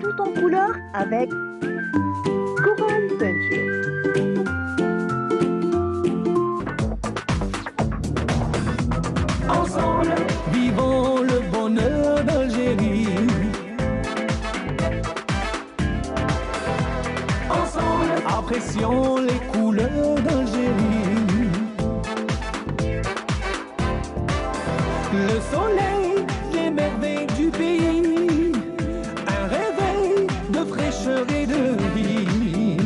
tout en couleur avec Coral Peinture. Ensemble, vivons le bonheur d'Algérie. Ensemble, apprécions les couleurs d'Algérie. Le soleil, les merveilles du pays, un réveil de fraîcheur et de vie.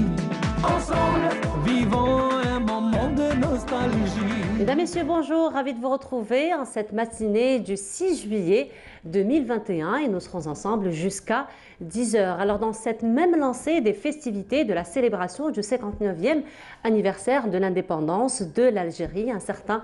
Ensemble, vivons un moment de nostalgie. Mesdames, Messieurs, bonjour, ravi de vous retrouver en cette matinée du 6 juillet 2021 et nous serons ensemble jusqu'à 10h. Alors dans cette même lancée des festivités de la célébration du 59e anniversaire de l'indépendance de l'Algérie, un certain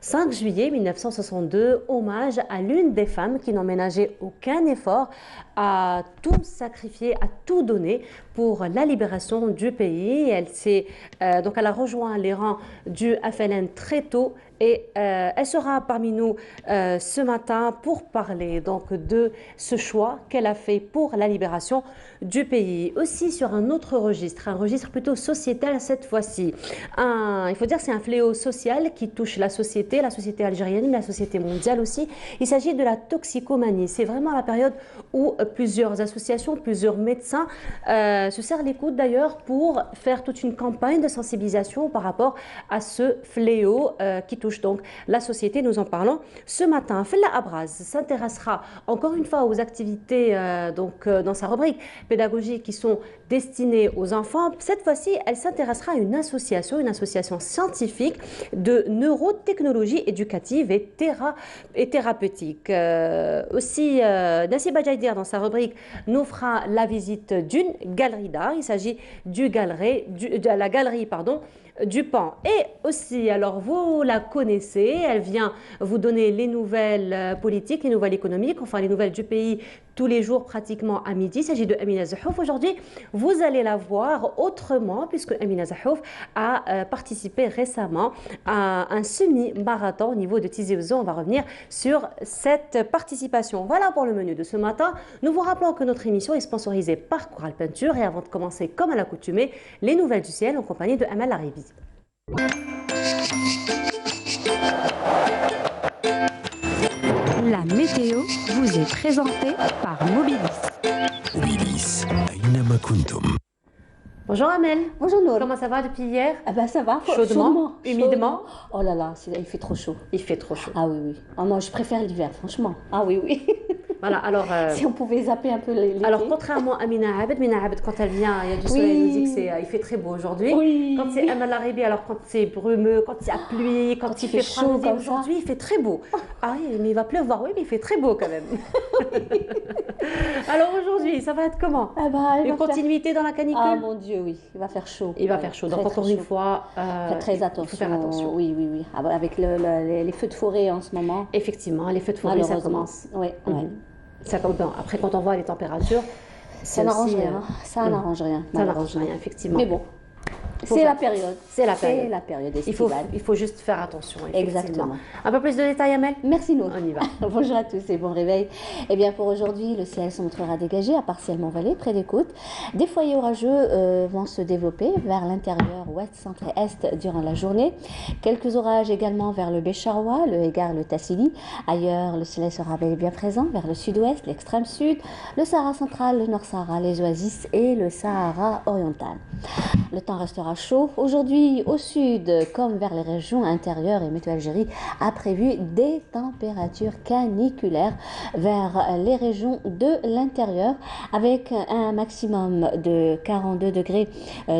5 juillet 1962, hommage à l'une des femmes qui n'ont ménagé aucun effort à tout sacrifier, à tout donner pour la libération du pays. Elle a rejoint les rangs du FLN très tôt et elle sera parmi nous ce matin pour parler donc de ce choix qu'elle a fait pour la libération du pays. Aussi sur un autre registre, un registre plutôt sociétal cette fois-ci. Il faut dire que c'est un fléau social qui touche la société algérienne, mais la société mondiale aussi. Il s'agit de la toxicomanie. C'est vraiment la période où plusieurs associations, plusieurs médecins se serrent les coudes d'ailleurs pour faire toute une campagne de sensibilisation par rapport à ce fléau qui touche donc la société. Nous en parlons ce matin. Fella Abraz s'intéressera encore une fois aux activités dans sa rubrique pédagogique qui sont destinées aux enfants. Cette fois-ci, elle s'intéressera à une association scientifique de neurotechnologie éducative et thérapeutique. Aussi, Nassi Bajaidir, dans sa rubrique, nous fera la visite d'une galerie d'art. Il s'agit de la galerie du Pan. Et aussi, alors vous la connaissez, elle vient vous donner les nouvelles politiques, les nouvelles économiques, enfin les nouvelles du pays tous les jours pratiquement à midi. Il s'agit de Amina Zahouf. Aujourd'hui, vous allez la voir autrement puisque Amina Zahouf a participé récemment à un semi-marathon au niveau de Tizi Ouzou. On va revenir sur cette participation. Voilà pour le menu de ce matin. Nous vous rappelons que notre émission est sponsorisée par Coral Peinture et avant de commencer comme à l'accoutumée, les nouvelles du ciel en compagnie de Amal Laribi. La météo vous est présentée par Mobilis. Mobilis, أينما كنتم. Bonjour Amel. Bonjour Nour. Comment ça va depuis hier? Ah ben ça va. Chaudement, humidement. Oh là là, il fait trop chaud. Il fait trop chaud. Ah oui, oui. Ah, moi je préfère l'hiver, franchement. Ah oui, oui. Voilà, alors... si on pouvait zapper un peu l'été. Alors, contrairement à Mina Abed, quand elle vient, il y a du soleil, elle nous dit qu'il fait très beau aujourd'hui. Oui. Quand c'est Amal Laribi, alors quand c'est brumeux, quand il y a pluie, quand il fait froid, aujourd'hui il fait très beau. Ah oui, mais il va pleuvoir, oui, mais il fait très beau quand même. Alors aujourd'hui, ça va être comment? Une continuité dans la canicule? Ah mon Dieu, oui, il va faire chaud. Il va faire chaud, donc encore une fois, faites très attention. Il faut faire attention. Oui, oui, oui. Avec les feux de forêt en ce moment. Effectivement, les feux de forêt, ça commence. Oui, oui. Après, quand on voit les températures, ça n'arrange rien. Ça n'arrange rien. Ça n'arrange rien, effectivement. Mais bon, c'est la période. C'est la période. La période estivale. Il faut juste faire attention. Exactement. Un peu plus de détails, Amel? Merci, Nour. On y va. Bonjour à tous et bon réveil. Eh bien, pour aujourd'hui, le ciel se montrera dégagé à partiellement voilé près des côtes. Des foyers orageux vont se développer vers l'intérieur ouest, centre et est durant la journée. Quelques orages également vers le Bécharoua, le Égard, le Tassili. Ailleurs, le soleil sera bel et bien présent vers le sud-ouest, l'extrême sud, le Sahara central, le Nord-Sahara, les Oasis et le Sahara oriental. Le temps restera chaud. Aujourd'hui, au sud, comme vers les régions intérieures, et Météo Algérie a prévu des températures caniculaires vers les régions de l'intérieur, avec un maximum de 42 degrés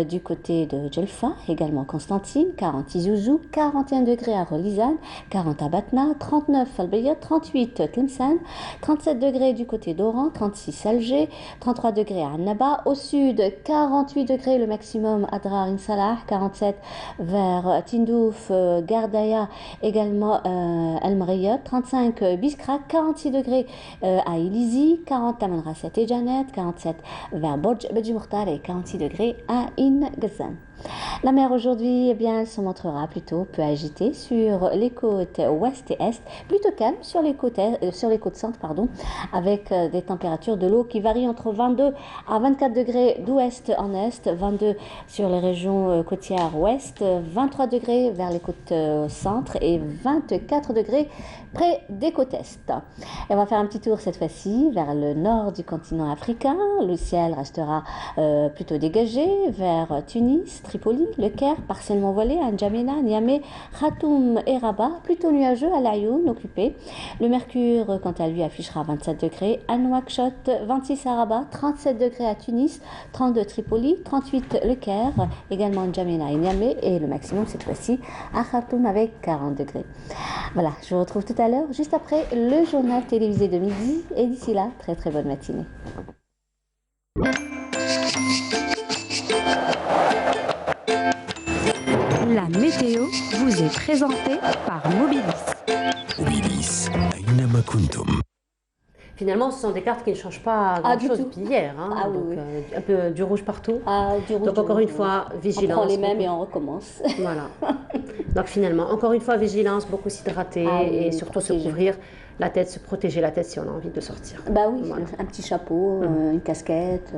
du côté de Djelfa, également Constantine, 40 Tizouzou, 41 degrés à Rolizane, 40 à Batna, 39 à Albeya, 38 Tlemcen, 37 degrés du côté d'Oran, 36 Alger, 33 degrés à Annaba. Au sud, 48 degrés le maximum à Drar Salah, 47 vers Tindouf, Gardaya, également Al-Mariyat, 35 Biskra, 46 degrés à Ilizi, 40 à Manrasset et Janet, 47 vers Bodj Bedji Mokhtar et 46 degrés à In Ghazan. La mer aujourd'hui, eh bien, elle se montrera plutôt peu agitée sur les côtes ouest et est, plutôt calme sur les côtes centre, pardon, avec des températures de l'eau qui varient entre 22 à 24 degrés d'ouest en est, 22 sur les régions côtières ouest, 23 degrés vers les côtes centre et 24 degrés près des côtes est. Et on va faire un petit tour cette fois-ci vers le nord du continent africain. Le ciel restera plutôt dégagé vers Tunis, Tripoli, Le Caire, partiellement voilé, à N'Djamena, Niamey, Khartoum et Rabat, plutôt nuageux à l'Ayoun, occupé. Le mercure, quant à lui, affichera 27 degrés à Nouakchott, 26 à Rabat, 37 degrés à Tunis, 32 Tripoli, 38 Le Caire, également N'Djamena et Niamey, et le maximum cette fois-ci à Khartoum avec 40 degrés. Voilà, je vous retrouve tout à l'heure, juste après le journal télévisé de midi, et d'ici là, très très bonne matinée. La météo vous est présentée par Mobilis. Mobilis, أينما كنتم. Finalement, ce sont des cartes qui ne changent pas grand-chose depuis hier. Hein. Ah, donc, oui. Un peu du rouge partout. Ah, du rouge, donc, encore une fois, vigilance. On prend les mêmes et on recommence. Voilà. Donc, finalement, encore une fois, vigilance, beaucoup s'hydrater et surtout se couvrir la tête, se protéger la tête si on a envie de sortir. Bah oui, voilà. Un petit chapeau, une casquette,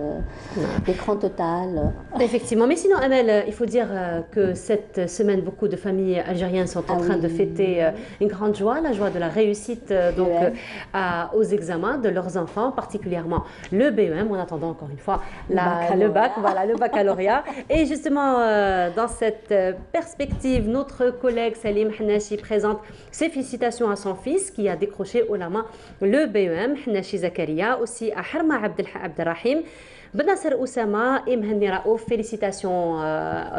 l'écran total. Effectivement, mais sinon, Amel, il faut dire que cette semaine, beaucoup de familles algériennes sont en train de fêter une grande joie, la joie de la réussite aux examens de leurs enfants, particulièrement le BEM, en attendant encore une fois le baccalauréat. Et justement, dans cette perspective, notre collègue Salim Hnachi présente ses félicitations à son fils qui a décroché au la main le BEM, Hnachi Zakaria, aussi à Harma Abdelrahim, Benasser Oussama et Mhenni Raouf. Félicitations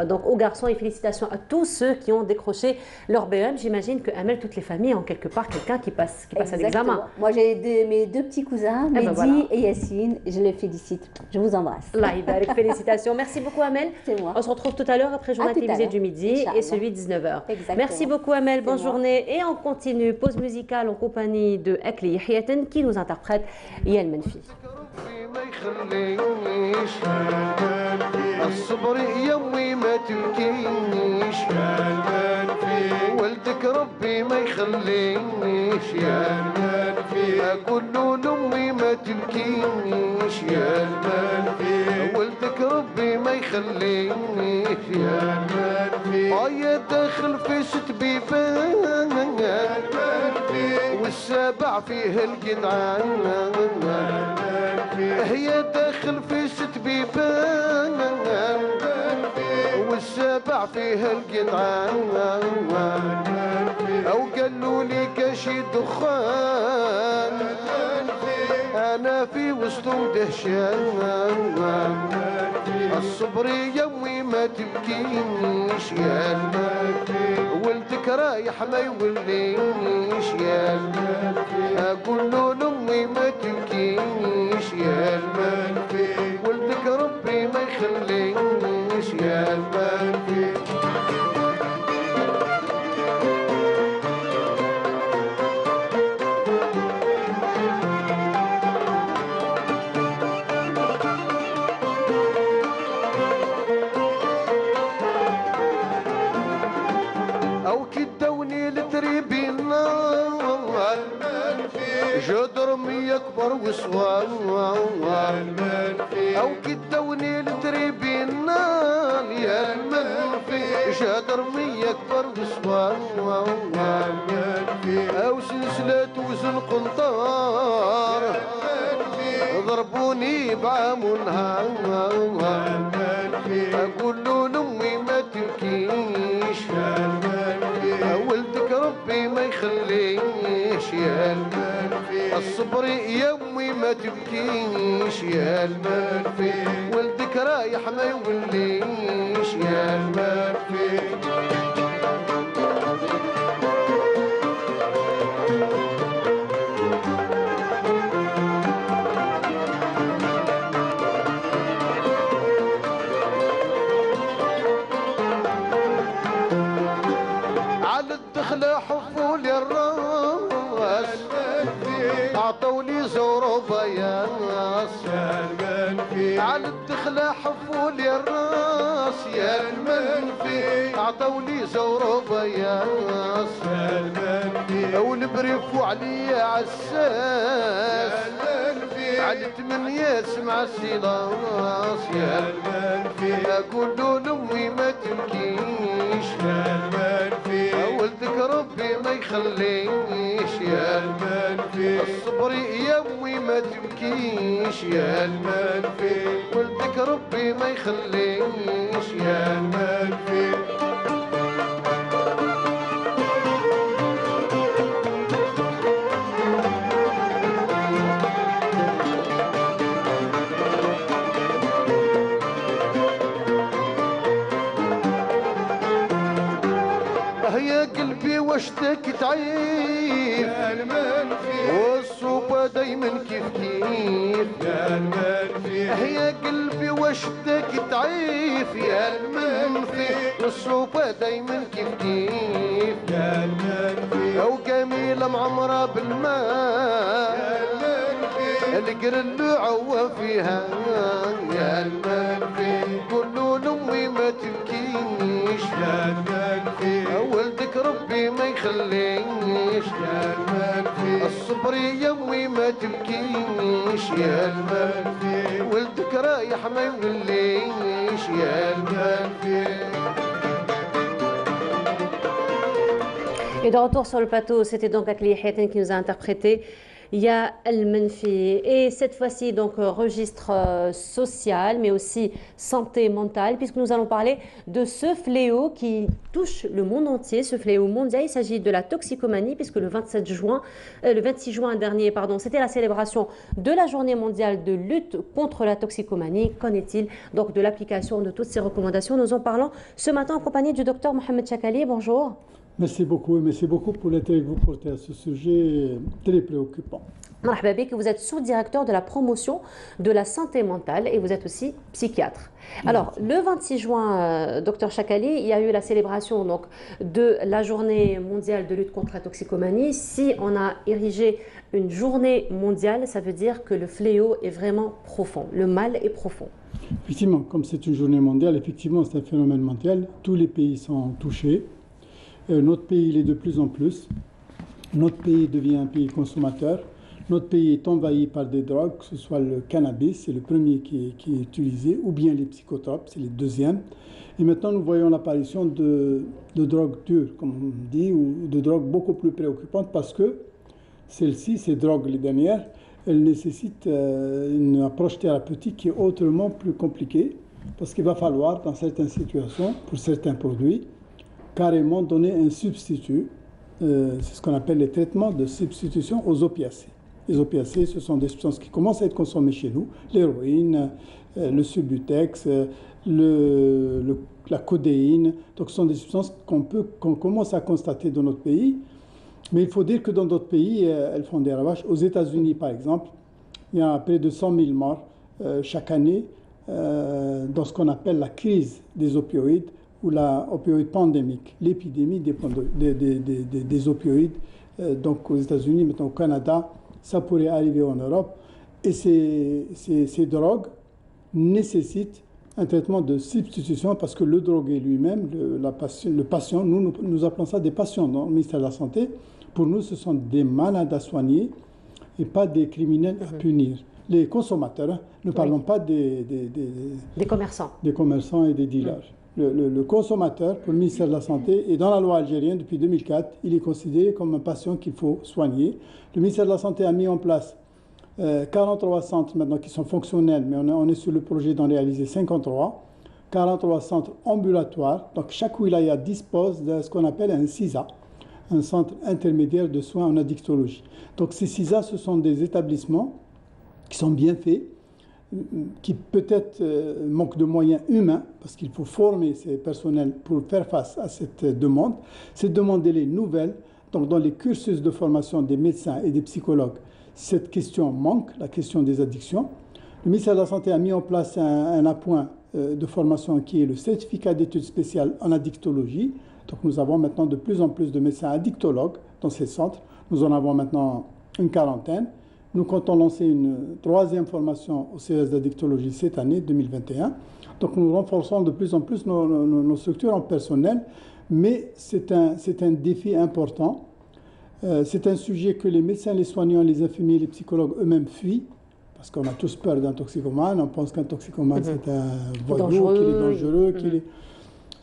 donc aux garçons et félicitations à tous ceux qui ont décroché leur BEM. J'imagine que Amel, toutes les familles ont quelque part quelqu'un qui passe à l'examen. Moi j'ai mes deux petits cousins, Mehdi et Yassine, je les félicite. Je vous embrasse. Allah Ibarak, félicitations. Merci beaucoup Amel. C'est moi. On se retrouve tout à l'heure après le journal télévisé du midi et celui de 19h. Exactement. Merci beaucoup Amel, bonne journée. Et on continue, pause musicale en compagnie de Akli Yahiyaten qui nous interprète Yel Menfi. ما يخلينيش الصبر يومي ما تبكينيش ولدك ربي ما يخلينيش يا المنفي اقول له لامي ما تبكينيش يا المنفي ولدك ربي ما يخلينيش يا المنفي يا داخل في ست بيبان والسابع فيه الجدعان هي داخل في ست بيبان والسابع فيها الجدعان او قالوا لي كاشي دخان انا في وسطهم دهشان الصبر يومي ما تبكينيش يا المنفي ولدك رايح ما يولينيش يا المنفي اقول له لامي ما تبكينيش يا المنفي ولدك ربي ما يخلينيش يا المنفي او كدوني لتريبي النار جدر مي اكبر وصوار او كدوني لتريبي النار يا المنفي جدر مي اكبر وصوار او سلسلة وزن قنطار ضربوني بعام ونهار اقول له لامي ما تبكيش ولدك ربي ما يخلينيش يا المنفي الصبر يومي ما تبكينيش يا المنفي ولدك رايح ما يولينيش يا المنفي على الدخلة حفوا لي الراس عطولي زورو بياس يا المنفي على الدخلة حفولي الراس يا المنفي عطولي زورو بياس يا المنفي والبريف وعلي عساس يا المنفي على الثمانية سمع السيلاس يا المنفي اقول لامي ما تبكيش يا المنفي ولدك ربي ما يخليش يا المنفي الصبر يا امي ما تبكيش يا المنفي ولدك ربي ما يخليش يا المنفي يا قلبي واشتك تعيب يا المنفي والصوبة دايما كيف كيف يا المنفي يا قلبي واشتك تعيب يا المنفي والصوبة دايما كيف كيف يا المنفي او جميلة معمرة بالماء يا المنفي القرن عوى فيها يا المنفي قولوا لامي ما تبكيش يا المنفي ولدك ربي ما يخليش يا المنفي الصبر يا امي ما تبكيش يا المنفي ولدك رايح ما يوليش يا المنفي. Et de retour sur le plateau, c'était donc Akli Hayaten qui nous a interprété Ya Al-Manfi. Et cette fois-ci, donc, registre social, mais aussi santé mentale, puisque nous allons parler de ce fléau qui touche le monde entier, ce fléau mondial. Il s'agit de la toxicomanie, puisque le 26 juin dernier, c'était la célébration de la journée mondiale de lutte contre la toxicomanie. Qu'en est-il donc de l'application de toutes ces recommandations? Nous en parlons ce matin en compagnie du docteur Mohamed Chakali. Bonjour. Merci beaucoup pour l'intérêt que vous portez à ce sujet très préoccupant. Marhaba bik, vous êtes sous-directeur de la promotion de la santé mentale et vous êtes aussi psychiatre. Alors, le 26 juin, docteur Chakali, il y a eu la célébration donc, de la journée mondiale de lutte contre la toxicomanie. Si on a érigé une journée mondiale, ça veut dire que le fléau est vraiment profond, le mal est profond. Effectivement, comme c'est une journée mondiale, effectivement c'est un phénomène mondial, tous les pays sont touchés. Notre pays l'est de plus en plus. Notre pays devient un pays consommateur. Notre pays est envahi par des drogues, que ce soit le cannabis, c'est le premier qui est utilisé, ou bien les psychotropes, c'est le deuxième. Et maintenant, nous voyons l'apparition de drogues dures, comme on dit, ou de drogues beaucoup plus préoccupantes, parce que celles-ci, ces drogues, les dernières, elles nécessitent une approche thérapeutique qui est autrement plus compliquée, parce qu'il va falloir, dans certaines situations, pour certains produits, carrément donner un substitut, c'est ce qu'on appelle les traitements de substitution aux opiacés. Les opiacés, ce sont des substances qui commencent à être consommées chez nous, l'héroïne, le Subutex, la codéine. Donc ce sont des substances qu'on commence à constater dans notre pays. Mais il faut dire que dans d'autres pays, elles font des ravages. Aux États-Unis, par exemple, il y a près de 100 000 morts chaque année dans ce qu'on appelle la crise des opioïdes ou la opioïde pandémique, l'épidémie des opioïdes. Donc aux États-Unis, maintenant au Canada, ça pourrait arriver en Europe. Et ces drogues nécessitent un traitement de substitution parce que le drogué lui-même, le patient, nous appelons ça des patients dans le ministère de la Santé. Pour nous, ce sont des malades à soigner et pas des criminels à punir. Les consommateurs, ne parlons pas des commerçants. Des commerçants et des dealers. Le consommateur, pour le ministère de la Santé, et dans la loi algérienne depuis 2004, il est considéré comme un patient qu'il faut soigner. Le ministère de la Santé a mis en place 43 centres maintenant qui sont fonctionnels, mais on est sur le projet d'en réaliser 53. 43 centres ambulatoires. Donc chaque wilaya dispose de ce qu'on appelle un CISA, un centre intermédiaire de soins en addictologie. Donc ces CISA, ce sont des établissements qui sont bien faits, qui peut-être manquent de moyens humains, parce qu'il faut former ces personnels pour faire face à cette demande. Cette demande, elle est nouvelle. Donc dans les cursus de formation des médecins et des psychologues, cette question manque, la question des addictions. Le ministère de la Santé a mis en place un appoint de formation qui est le certificat d'études spéciales en addictologie. Donc nous avons maintenant de plus en plus de médecins addictologues dans ces centres. Nous en avons maintenant une quarantaine. Nous comptons lancer une troisième formation au CES d'addictologie cette année, 2021. Donc nous renforçons de plus en plus nos structures en personnel, mais c'est un défi important. C'est un sujet que les médecins, les soignants, les infirmiers, les psychologues eux-mêmes fuient, parce qu'on a tous peur d'un toxicomane. On pense qu'un toxicomane, c'est un voyou, qu'il est dangereux.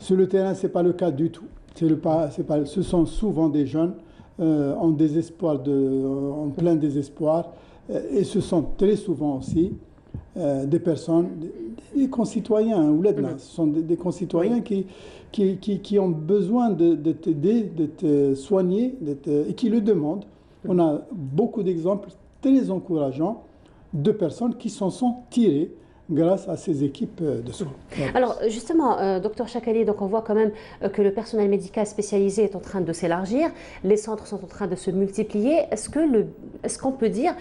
Sur le terrain, ce n'est pas le cas du tout. Ce sont souvent des jeunes en plein désespoir, et ce sont très souvent aussi des personnes, des concitoyens, ce sont des concitoyens qui ont besoin d'être aidés, d'être soignés, et qui le demandent. On a beaucoup d'exemples très encourageants de personnes qui s'en sont tirées grâce à ces équipes de soins. Alors justement, docteur Chakali, donc on voit quand même que le personnel médical spécialisé est en train de s'élargir, les centres sont en train de se multiplier. Est-ce qu'on peut dire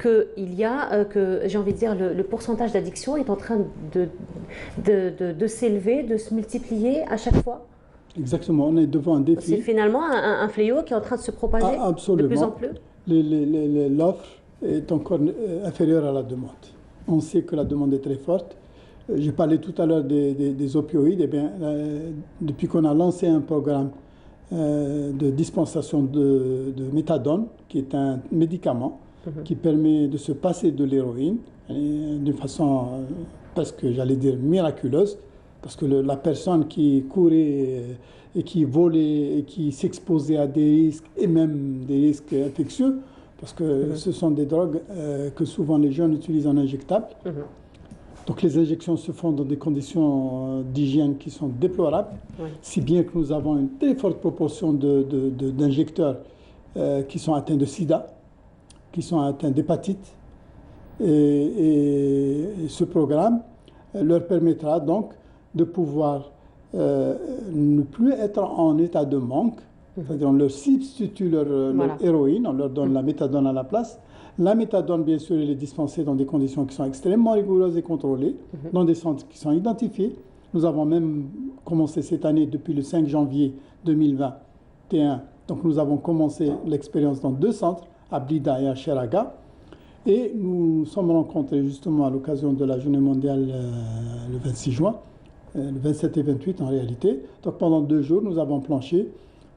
qu'il y a, j'ai envie de dire, le pourcentage d'addiction est en train de s'élever, de se multiplier à chaque fois? Exactement, on est devant un défi. C'est finalement un fléau qui est en train de se propager de plus en plus. L'offre est encore inférieure à la demande. On sait que la demande est très forte. J'ai parlé tout à l'heure des opioïdes. Eh bien, depuis qu'on a lancé un programme de dispensation de méthadone, qui est un médicament qui permet de se passer de l'héroïne d'une façon presque, j'allais dire, miraculeuse, parce que la personne qui courait et qui volait et qui s'exposait à des risques, et même des risques infectieux, parce que ce sont des drogues que souvent les jeunes utilisent en injectable. Donc les injections se font dans des conditions d'hygiène qui sont déplorables, si bien que nous avons une très forte proportion d'injecteurs qui sont atteints de sida, qui sont atteints d'hépatite. Et ce programme leur permettra donc de pouvoir ne plus être en état de manque. C'est-à-dire on leur substitue leur héroïne, on leur donne la méthadone à la place. La méthadone, bien sûr, elle est dispensée dans des conditions qui sont extrêmement rigoureuses et contrôlées, dans des centres qui sont identifiés. Nous avons même commencé cette année, depuis le 5 janvier 2021. Donc nous avons commencé l'expérience dans 2 centres, à Blida et à Cheraga. Et nous nous sommes rencontrés justement à l'occasion de la journée mondiale le 26 juin, le 27 et 28 en réalité. Donc pendant 2 jours, nous avons planché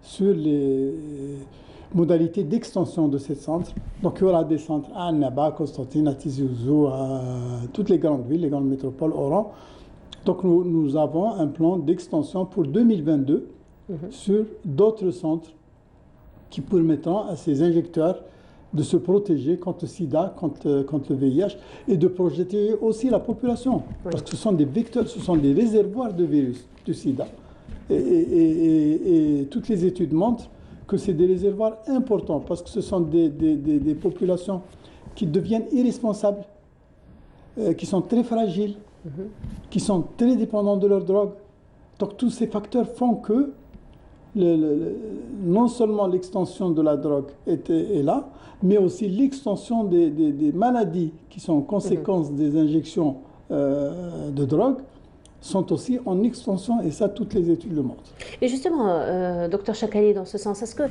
sur les modalités d'extension de ces centres. Donc il y aura des centres à Annaba, Constantine, à Tizi Ouzou, à toutes les grandes villes, les grandes métropoles, Oran. Donc nous avons un plan d'extension pour 2022 sur d'autres centres qui permettront à ces injecteurs de se protéger contre le sida, contre le VIH, et de protéger aussi la population. Parce que ce sont des vecteurs, ce sont des réservoirs de virus, du sida. Et toutes les études montrent que c'est des réservoirs importants parce que ce sont des populations qui deviennent irresponsables, qui sont très fragiles, qui sont très dépendantes de leur drogue. Donc tous ces facteurs font que non seulement l'extension de la drogue est là, mais aussi l'extension des maladies qui sont conséquences des injections de drogue sont aussi en extension, et ça, toutes les études le montrent. Et justement, docteur Chakali, dans ce sens, est-ce que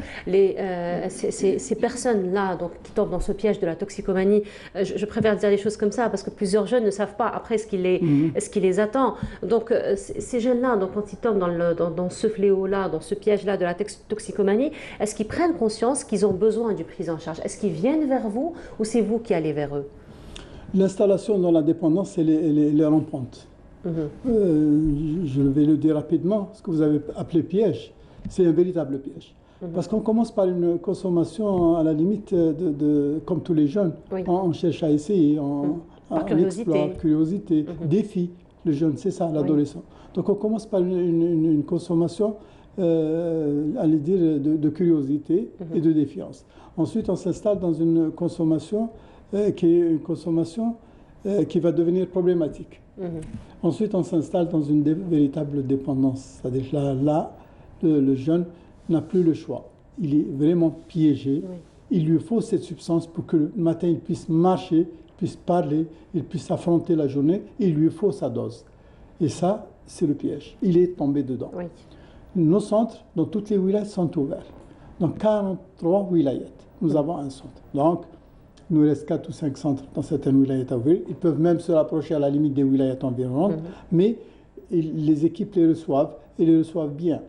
ces personnes-là qui tombent dans ce piège de la toxicomanie, je préfère dire les choses comme ça, parce que plusieurs jeunes ne savent pas après ce qui les attend. Donc, ces jeunes-là, quand ils tombent dans ce fléau-là, dans ce piège-là de la toxicomanie, est-ce qu'ils prennent conscience qu'ils ont besoin d'une prise en charge? Est-ce qu'ils viennent vers vous, ou c'est vous qui allez vers eux? L'installation dans la dépendance, elle est rampante. Je vais le dire rapidement, ce que vous avez appelé piège, c'est un véritable piège. Parce qu'on commence par une consommation à la limite comme tous les jeunes. On cherche à essayer, on explore, curiosité, défi. Le jeune, c'est ça, l'adolescent. Donc on commence par une consommation, allez dire, de curiosité et de défiance. Ensuite, on s'installe dans une consommation qui est une consommation qui va devenir problématique. Ensuite, on s'installe dans une véritable dépendance. C'est-à-dire là, le jeune n'a plus le choix. Il est vraiment piégé. Il lui faut cette substance pour que le matin, il puisse marcher, puisse parler, il puisse affronter la journée. Il lui faut sa dose. Et ça, c'est le piège. Il est tombé dedans. Nos centres, dans toutes les wilayas, sont ouverts. Dans 43 wilayas, nous avons un centre. Donc, Il nous reste 4 ou 5 centres dans certaines wilayas à ouvrir. Ils peuvent même se rapprocher à la limite des wilayas environnantes, mais les équipes les reçoivent et les reçoivent bien.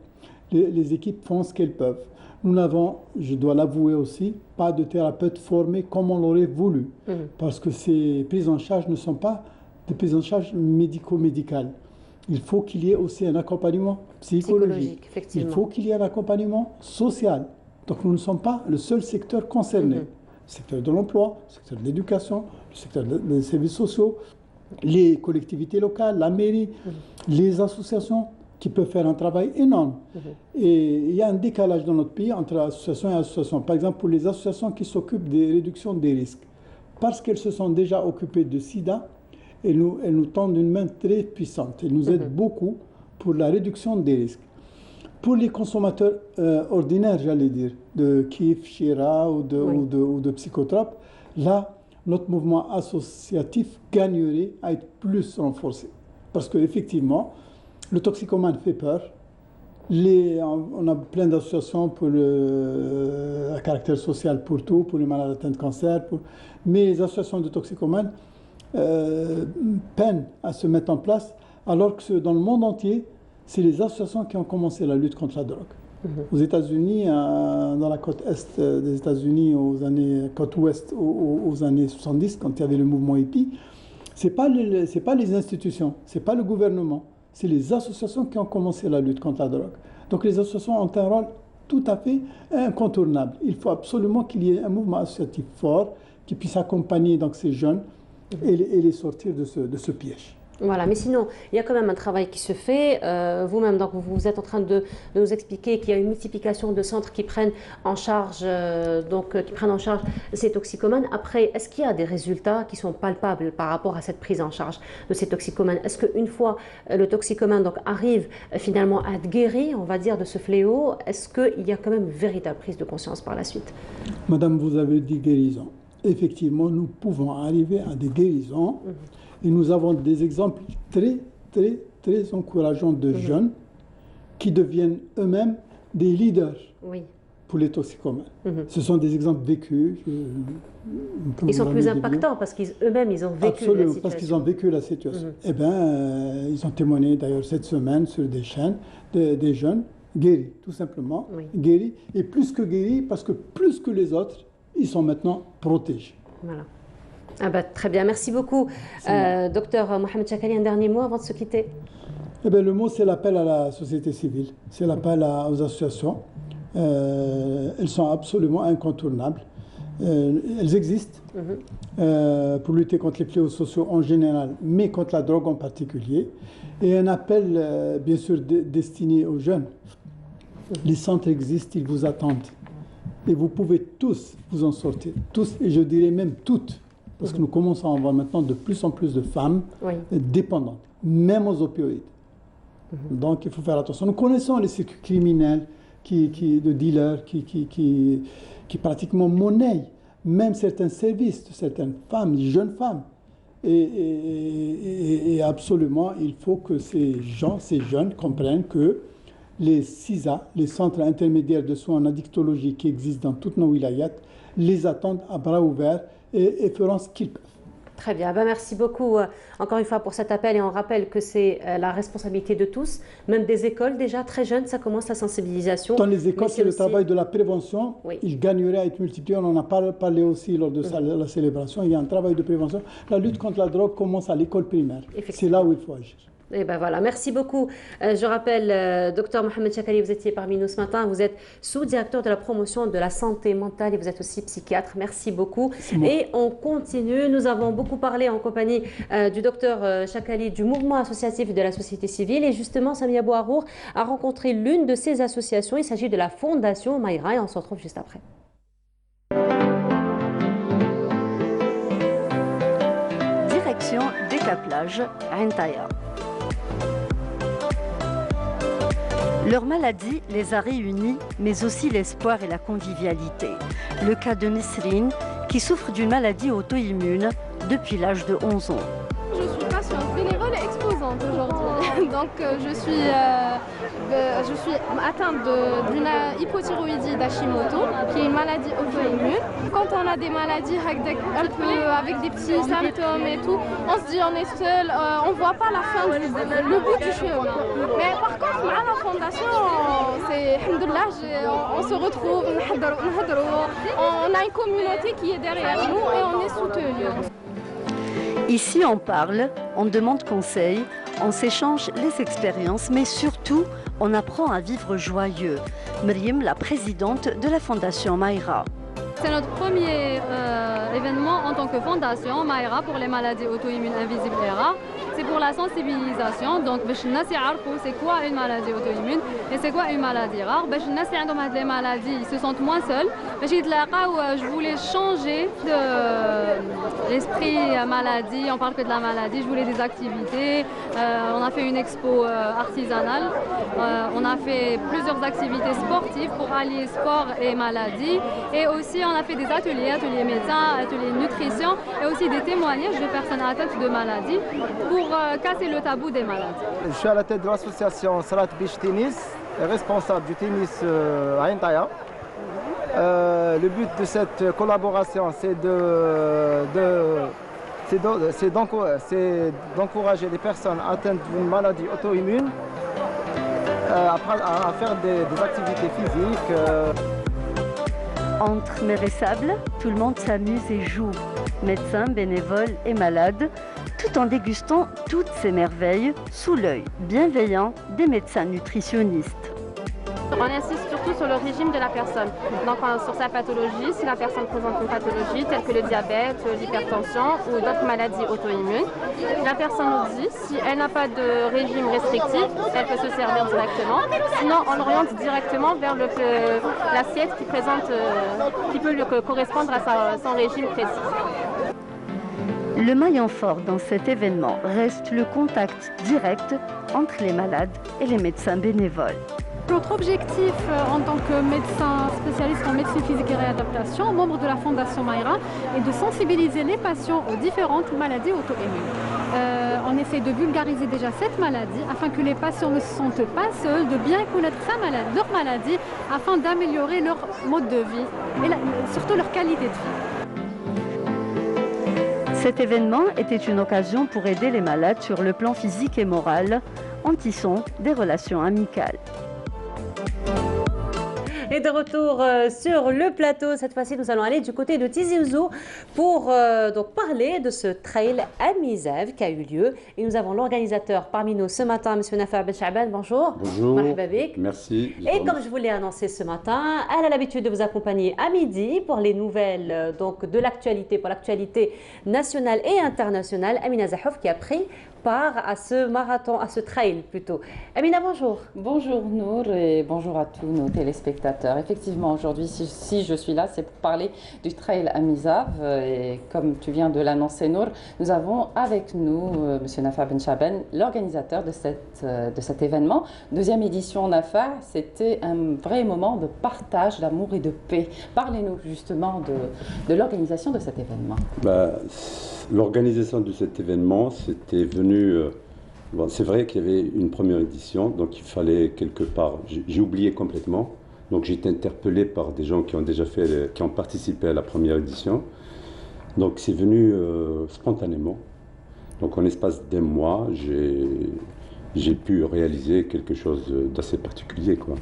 Les équipes font ce qu'elles peuvent. Nous n'avons, je dois l'avouer aussi, pas de thérapeutes formés comme on l'aurait voulu, parce que ces prises en charge ne sont pas des prises en charge médico-médicales. Il faut qu'il y ait aussi un accompagnement psychologique. Il faut qu'il y ait un accompagnement social. Donc nous ne sommes pas le seul secteur concerné. Le secteur de l'emploi, le secteur de l'éducation, le secteur des services sociaux, les collectivités locales, la mairie, les associations qui peuvent faire un travail énorme. Et il y a un décalage dans notre pays entre association et association. Par exemple, pour les associations qui s'occupent des réductions des risques, parce qu'elles se sont déjà occupées de SIDA, elles nous tendent une main très puissante. Elles nous aident beaucoup pour la réduction des risques. Pour les consommateurs ordinaires, j'allais dire, de Kif, Shira ou de psychotropes, là, notre mouvement associatif gagnerait à être plus renforcé. Parce qu'effectivement, le toxicomane fait peur. On a plein d'associations à caractère social pour tout, pour les malades atteints de cancer, mais les associations de toxicomanes peinent à se mettre en place, alors que dans le monde entier, c'est les associations qui ont commencé la lutte contre la drogue. Aux États-Unis, dans la côte est des États-Unis, côte ouest aux années 70, quand il y avait le mouvement hippie, c'est pas les institutions, c'est pas le gouvernement, c'est les associations qui ont commencé la lutte contre la drogue. Donc les associations ont un rôle tout à fait incontournable. Il faut absolument qu'il y ait un mouvement associatif fort qui puisse accompagner donc, ces jeunes et les sortir de ce piège. Voilà, mais sinon, il y a quand même un travail qui se fait. Vous-même, donc, vous êtes en train de nous expliquer qu'il y a une multiplication de centres qui prennent en charge, ces toxicomanes. Après, est-ce qu'il y a des résultats qui sont palpables par rapport à cette prise en charge de ces toxicomanes? Est-ce qu'une fois le toxicomane donc, arrive finalement à être guéri, on va dire, de ce fléau, est-ce qu'il y a quand même une véritable prise de conscience par la suite? Madame, vous avez dit guérison. Effectivement, nous pouvons arriver à des guérisons. Et nous avons des exemples très, très, très encourageants de jeunes qui deviennent eux-mêmes des leaders pour les toxicomanes. Ce sont des exemples vécus. Ils sont plus impactants parce qu'eux-mêmes, ils ont vécu Absolument, la situation. parce qu'ils ont vécu la situation. Eh bien, ils ont témoigné d'ailleurs cette semaine sur des chaînes, des jeunes guéris, tout simplement. Guéris, et plus que guéris, parce que plus que les autres, ils sont maintenant protégés. Voilà. Ah bah, très bien, merci beaucoup. Docteur Mohamed Chakali, un dernier mot avant de se quitter. Eh bien, le mot, c'est l'appel à la société civile, c'est l'appel aux associations. Elles sont absolument incontournables. Elles existent pour lutter contre les fléaux sociaux en général, mais contre la drogue en particulier. Et un appel, bien sûr, destiné aux jeunes. Les centres existent, ils vous attendent. Et vous pouvez tous vous en sortir, tous, et je dirais même toutes. Parce que nous commençons à en voir maintenant de plus en plus de femmes dépendantes, même aux opioïdes. Donc il faut faire attention. Nous connaissons les circuits criminels de dealers qui pratiquement monnaient même certains services de certaines femmes, jeunes femmes. Et absolument, il faut que ces jeunes comprennent que les CISA, les centres intermédiaires de soins en addictologie qui existent dans toutes nos wilayats, les attendent à bras ouverts et feront ce qu'ils peuvent. Très bien, ben merci beaucoup encore une fois pour cet appel et on rappelle que c'est la responsabilité de tous, même des écoles déjà très jeunes, ça commence la sensibilisation. Dans les écoles, c'est le travail de la prévention, il gagnerait à être multiplié, on en a parlé aussi lors de la célébration, il y a un travail de prévention. La lutte contre la drogue commence à l'école primaire, c'est là où il faut agir. Et ben voilà, merci beaucoup. Je rappelle, docteur Mohamed Chakali, vous étiez parmi nous ce matin. Vous êtes sous-directeur de la promotion de la santé mentale et vous êtes aussi psychiatre. Merci beaucoup. Et on continue. Nous avons beaucoup parlé en compagnie du docteur Chakali du mouvement associatif de la société civile. Et justement, Samia Bouharour a rencontré l'une de ces associations. Il s'agit de la Fondation Maïra et on se retrouve juste après. Direction Décaplage, Rentaya. Leur maladie les a réunis, mais aussi l'espoir et la convivialité. Le cas de Nesrine, qui souffre d'une maladie auto-immune depuis l'âge de 11 ans. Je suis patiente bénévole et exposante aujourd'hui. Donc je suis atteinte d'une hypothyroïdie d'Hashimoto, qui est une maladie auto-immune. Quand on a des maladies un peu avec des petits symptômes et tout, on se dit on est seul, on voit pas la fin, le bout du chemin. Mais par contre, à la fondation, c'est alhamdoulilah, on se retrouve, on a une communauté qui est derrière nous et on est soutenu. Ici, on parle, on demande conseil, on s'échange les expériences, mais surtout, on apprend à vivre joyeux. Myriam, la présidente de la Fondation Mayra. C'est notre premier événement en tant que fondation Mayra pour les maladies auto-immunes invisibles et rares. C'est pour la sensibilisation, donc c'est quoi une maladie auto-immune et c'est quoi une maladie rare. Les maladies, ils se sentent moins seuls. Je voulais changer l'esprit maladie, on parle que de la maladie, je voulais des activités. On a fait une expo artisanale, on a fait plusieurs activités sportives pour allier sport et maladie. Et aussi on a fait des ateliers médecins, ateliers nutrition et aussi des témoignages de personnes atteintes de maladies pour casser le tabou des maladies. Je suis à la tête de l'association Salat Beach Tennis, responsable du tennis à Intaya. Le but de cette collaboration, c'est d'encourager les personnes atteintes d'une maladie auto-immune à faire des activités physiques. Entre mer et sable, tout le monde s'amuse et joue. Médecins, bénévoles et malades, tout en dégustant toutes ces merveilles sous l'œil bienveillant des médecins nutritionnistes. On insiste surtout sur le régime de la personne, donc sur sa pathologie, si la personne présente une pathologie telle que le diabète, l'hypertension ou d'autres maladies auto-immunes. La personne nous dit si elle n'a pas de régime restrictif, elle peut se servir directement, sinon on l'oriente directement vers l'assiette qui peut lui correspondre à son régime précis. Le maillon fort dans cet événement reste le contact direct entre les malades et les médecins bénévoles. Notre objectif en tant que médecin spécialiste en médecine physique et réadaptation, membre de la Fondation Mayra, est de sensibiliser les patients aux différentes maladies auto-immunes. On essaie de vulgariser déjà cette maladie afin que les patients ne se sentent pas seuls, de bien connaître leur maladie afin d'améliorer leur mode de vie et surtout leur qualité de vie. Cet événement était une occasion pour aider les malades sur le plan physique et moral en tissant des relations amicales. Et de retour sur le plateau, cette fois-ci nous allons aller du côté de Tizi Ouzou pour donc parler de ce trail à Mizav qui a eu lieu. Et nous avons l'organisateur parmi nous ce matin, M. Nafar Ben Chaban. Bonjour. Bonjour. Merci. Et comme je vous l'ai annoncé ce matin, elle a l'habitude de vous accompagner à midi pour les nouvelles donc, de l'actualité, pour l'actualité nationale et internationale. Amina Zahouf qui a pris part à ce marathon, à ce trail plutôt. Amina, bonjour. Bonjour Nour et bonjour à tous nos téléspectateurs. Effectivement, aujourd'hui, si je suis là, c'est pour parler du trail à Mizav. Et comme tu viens de l'annoncer, Nour, nous avons avec nous M. Nafar Ben Chaban, l'organisateur de cet événement. Deuxième édition Nafar, c'était un vrai moment de partage, d'amour et de paix. Parlez-nous justement de l'organisation de cet événement. L'organisation de cet événement, c'était venu... c'est vrai qu'il y avait une première édition, donc il fallait quelque part... J'ai oublié complètement. Donc j'ai été interpellé par des gens qui ont participé à la première édition. Donc c'est venu spontanément. Donc en l'espace d'un mois, j'ai pu réaliser quelque chose d'assez particulier, quoi.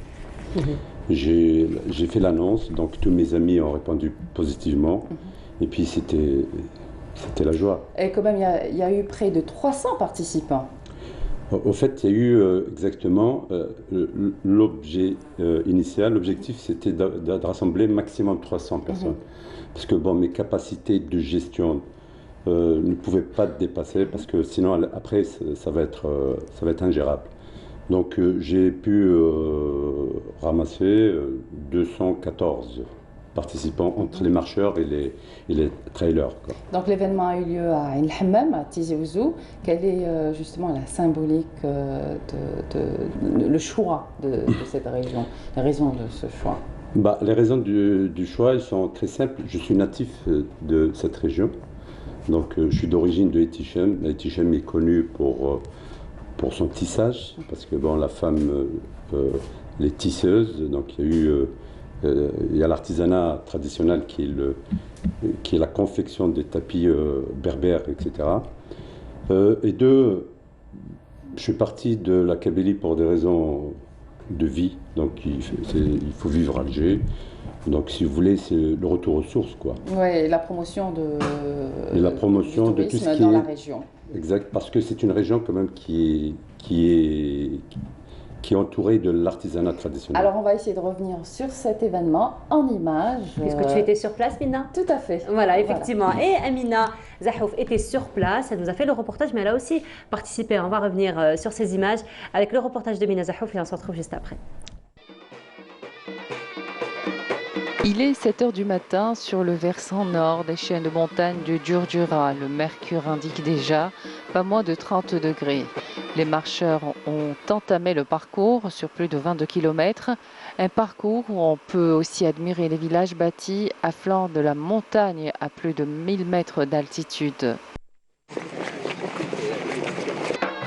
J'ai fait l'annonce, donc tous mes amis ont répondu positivement. Et puis c'était la joie. Et quand même, il y a eu près de 300 participants. Au fait, il y a eu exactement l'objectif, c'était de rassembler maximum 300 personnes. Parce que bon, mes capacités de gestion ne pouvaient pas dépasser, parce que sinon, après, ça va être ingérable. Donc, j'ai pu ramasser 214 participants entre les marcheurs et les trailers, quoi. Donc l'événement a eu lieu à El Hammam, à Tizi Ouzou. Quelle est justement la symbolique, le choix de cette région, les raisons de ce choix? Les raisons du choix, elles sont très simples. Je suis natif de cette région, donc je suis d'origine de Etichem. Etichem est connu pour pour son tissage, parce que bon, la femme, les tisseuses, donc il y a l'artisanat traditionnel qui est la confection des tapis berbères, etc. Et deux, je suis parti de la Kabylie pour des raisons de vie, donc il faut vivre à Alger. Donc, si vous voulez, c'est le retour aux sources, quoi. Oui, la promotion de tout ce qui dans est la région. Exact, parce que c'est une région quand même qui est entourée de l'artisanat traditionnel. Alors, on va essayer de revenir sur cet événement en images. Puisque tu étais sur place, Mina? Tout à fait. Voilà, effectivement. Voilà. Et Amina Zahouf était sur place, elle nous a fait le reportage, mais elle a aussi participé. On va revenir sur ces images avec le reportage de Mina Zahouf et on se retrouve juste après. Il est 7 h du matin sur le versant nord des chaînes de montagne du Djurdjura. Le mercure indique déjà pas moins de 30 degrés. Les marcheurs ont entamé le parcours sur plus de 22 km. Un parcours où on peut aussi admirer les villages bâtis à flanc de la montagne à plus de 1000 mètres d'altitude.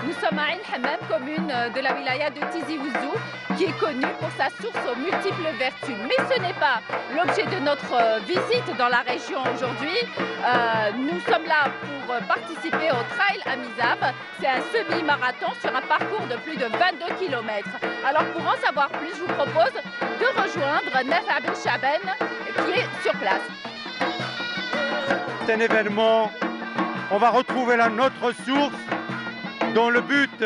Nous sommes à El Hammam, commune de la wilaya de Tizi Ouzou, qui est connue pour sa source aux multiples vertus. Mais ce n'est pas l'objet de notre visite dans la région aujourd'hui. Nous sommes là pour participer au Trail Amizav. C'est un semi-marathon sur un parcours de plus de 22 km. Alors pour en savoir plus, je vous propose de rejoindre Nafa Ben Chaben qui est sur place. C'est un événement, on va retrouver notre source dans le but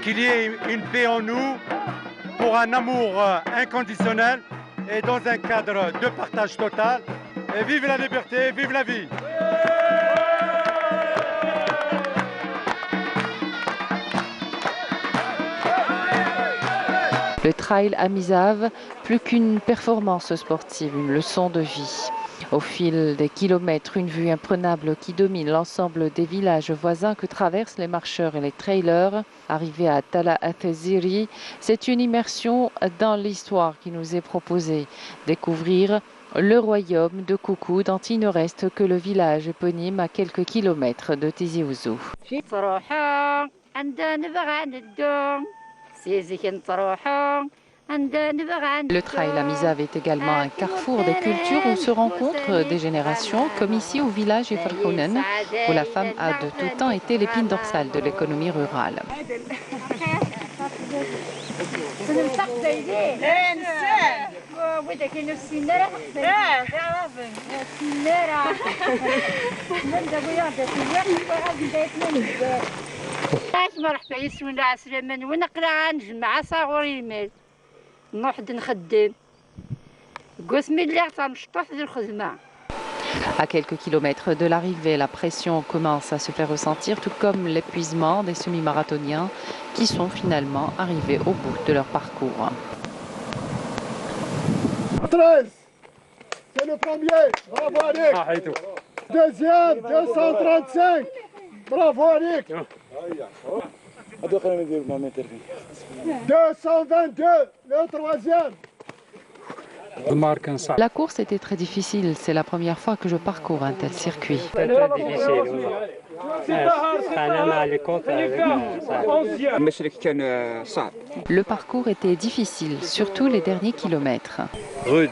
qu'il y ait une paix en nous, pour un amour inconditionnel et dans un cadre de partage total. Et vive la liberté, vive la vie! Le Trail Amizav, plus qu'une performance sportive, une leçon de vie. Au fil des kilomètres, une vue imprenable qui domine l'ensemble des villages voisins que traversent les marcheurs et les trailers. Arrivés à Tala Atheziri, c'est une immersion dans l'histoire qui nous est proposée. Découvrir le royaume de Koukou dont il ne reste que le village éponyme à quelques kilomètres de Tizi Ouzou. Le Trail Amizav est également un carrefour des cultures où se rencontrent des générations, comme ici au village Efalkounen, où la femme a de tout temps été l'épine dorsale de l'économie rurale. À quelques kilomètres de l'arrivée, la pression commence à se faire ressentir, tout comme l'épuisement des semi-marathoniens qui sont finalement arrivés au bout de leur parcours. 13, c'est le premier, bravo Anik. Deuxième, 235, bravo Anik. 222, le troisième. La course était très difficile, c'est la première fois que je parcours un tel circuit. Le parcours était difficile, surtout les derniers kilomètres. Rude,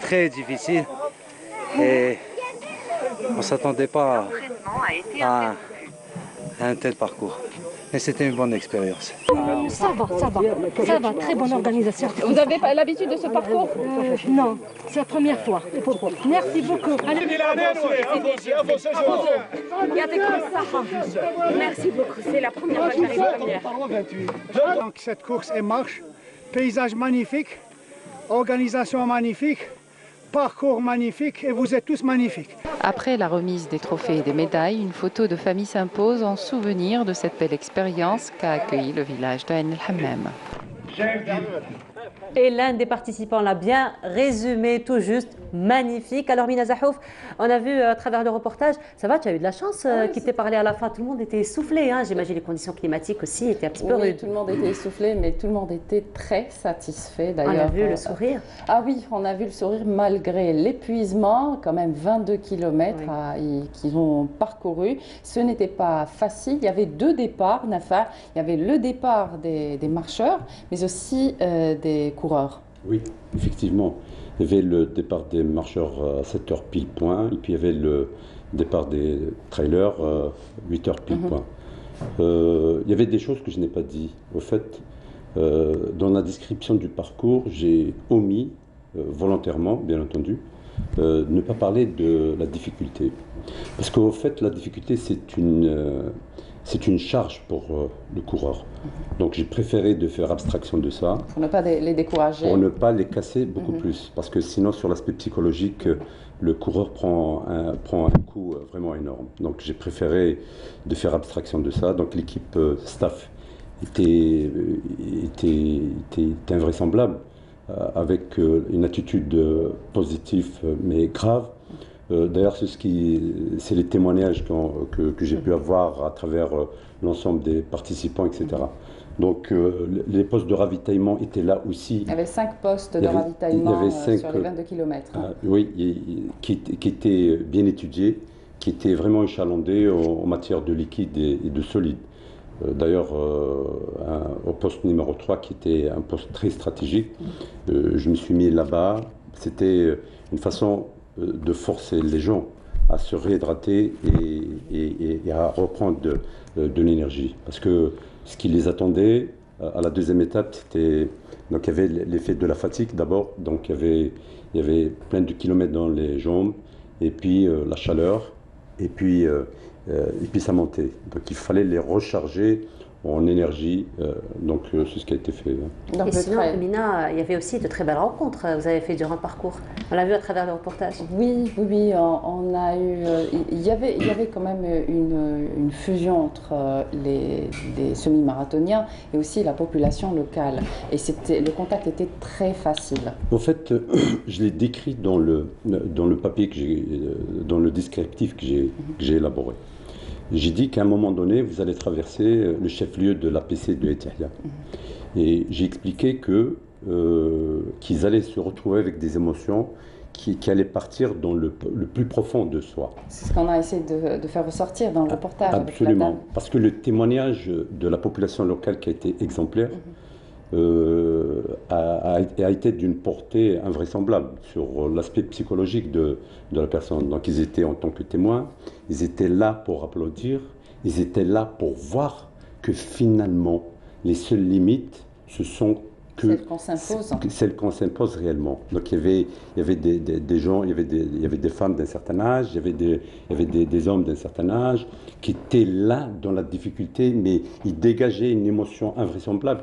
très difficile, et on ne s'attendait pas à un tel parcours. Mais c'était une bonne expérience. Ça va, très bonne organisation. Vous avez pas l'habitude de ce parcours? Non, c'est la première fois. Merci beaucoup. Merci beaucoup, c'est la première fois que j'arrive première. Donc cette course est marche, paysage magnifique, organisation magnifique, parcours magnifique et vous êtes tous magnifiques. Après la remise des trophées et des médailles, une photo de famille s'impose en souvenir de cette belle expérience qu'a accueilli le village de El Hammam. Et l'un des participants l'a bien résumé tout juste. magnifique. Alors Mina Zahouf, on a vu à travers le reportage, ça va, tu as eu de la chance qu'il t'ait parlé à la fin, tout le monde était essoufflé, hein. J'imagine les conditions climatiques aussi étaient un petit peu Oui, rudes. tout le monde était essoufflé, mais tout le monde était très satisfait d'ailleurs. On a vu le sourire. Ah oui, on a vu le sourire malgré l'épuisement, quand même 22 km qu'ils ont parcouru. Ce n'était pas facile, il y avait deux départs, Nafa. Il y avait le départ des marcheurs, mais aussi des coureurs. Oui, effectivement. Il y avait le départ des marcheurs à 7h pile point, et puis il y avait le départ des trailers à 8h pile point. Il y avait des choses que je n'ai pas dit. Au fait, dans la description du parcours, j'ai omis, volontairement, bien entendu, ne pas parler de la difficulté. Parce qu'au fait, la difficulté, c'est une charge pour le coureur. Donc j'ai préféré de faire abstraction de ça. Pour ne pas les décourager. Pour ne pas les casser beaucoup plus. Parce que sinon, sur l'aspect psychologique, le coureur prend un coup vraiment énorme. Donc j'ai préféré de faire abstraction de ça. Donc l'équipe staff était invraisemblable, avec une attitude positive mais grave. D'ailleurs, c'est les témoignages que j'ai pu avoir à travers l'ensemble des participants, etc. Donc, les postes de ravitaillement étaient là aussi. Il y avait 5 postes de ravitaillement sur les 22 km. Oui, qui étaient bien étudiés, qui étaient vraiment échalandés en matière de liquide et de solide. D'ailleurs, au poste numéro 3, qui était un poste très stratégique, je me suis mis là-bas. C'était une façon de forcer les gens à se réhydrater et à reprendre de l'énergie. Parce que ce qui les attendait à la deuxième étape, c'était... Donc il y avait l'effet de la fatigue d'abord, donc il y avait plein de kilomètres dans les jambes, et puis la chaleur, et puis ça montait. Donc il fallait les recharger en énergie, donc c'est ce qui a été fait. Et sinon, Mina, il y avait aussi de très belles rencontres que vous avez fait durant le parcours. On l'a vu à travers le reportage. Oui, on a eu... Il y avait quand même une fusion entre les semi-marathoniens et aussi la population locale. Et le contact était très facile. En fait, je l'ai décrit dans le papier, dans le descriptif que j'ai élaboré. J'ai dit qu'à un moment donné, vous allez traverser le chef-lieu de l'APC de Etihia. Et j'ai expliqué qu'ils allaient se retrouver avec des émotions qui allaient partir dans le plus profond de soi. C'est ce qu'on a essayé de faire ressortir dans le reportage. Absolument. Parce que le témoignage de la population locale qui a été exemplaire a été d'une portée invraisemblable sur l'aspect psychologique de la personne. Donc ils étaient en tant que témoins, ils étaient là pour applaudir, ils étaient là pour voir que finalement les seules limites, ce sont celles qu'on s'impose réellement. Donc il y avait des gens, il y avait des femmes d'un certain âge, il y avait des hommes d'un certain âge qui étaient là dans la difficulté, mais ils dégageaient une émotion invraisemblable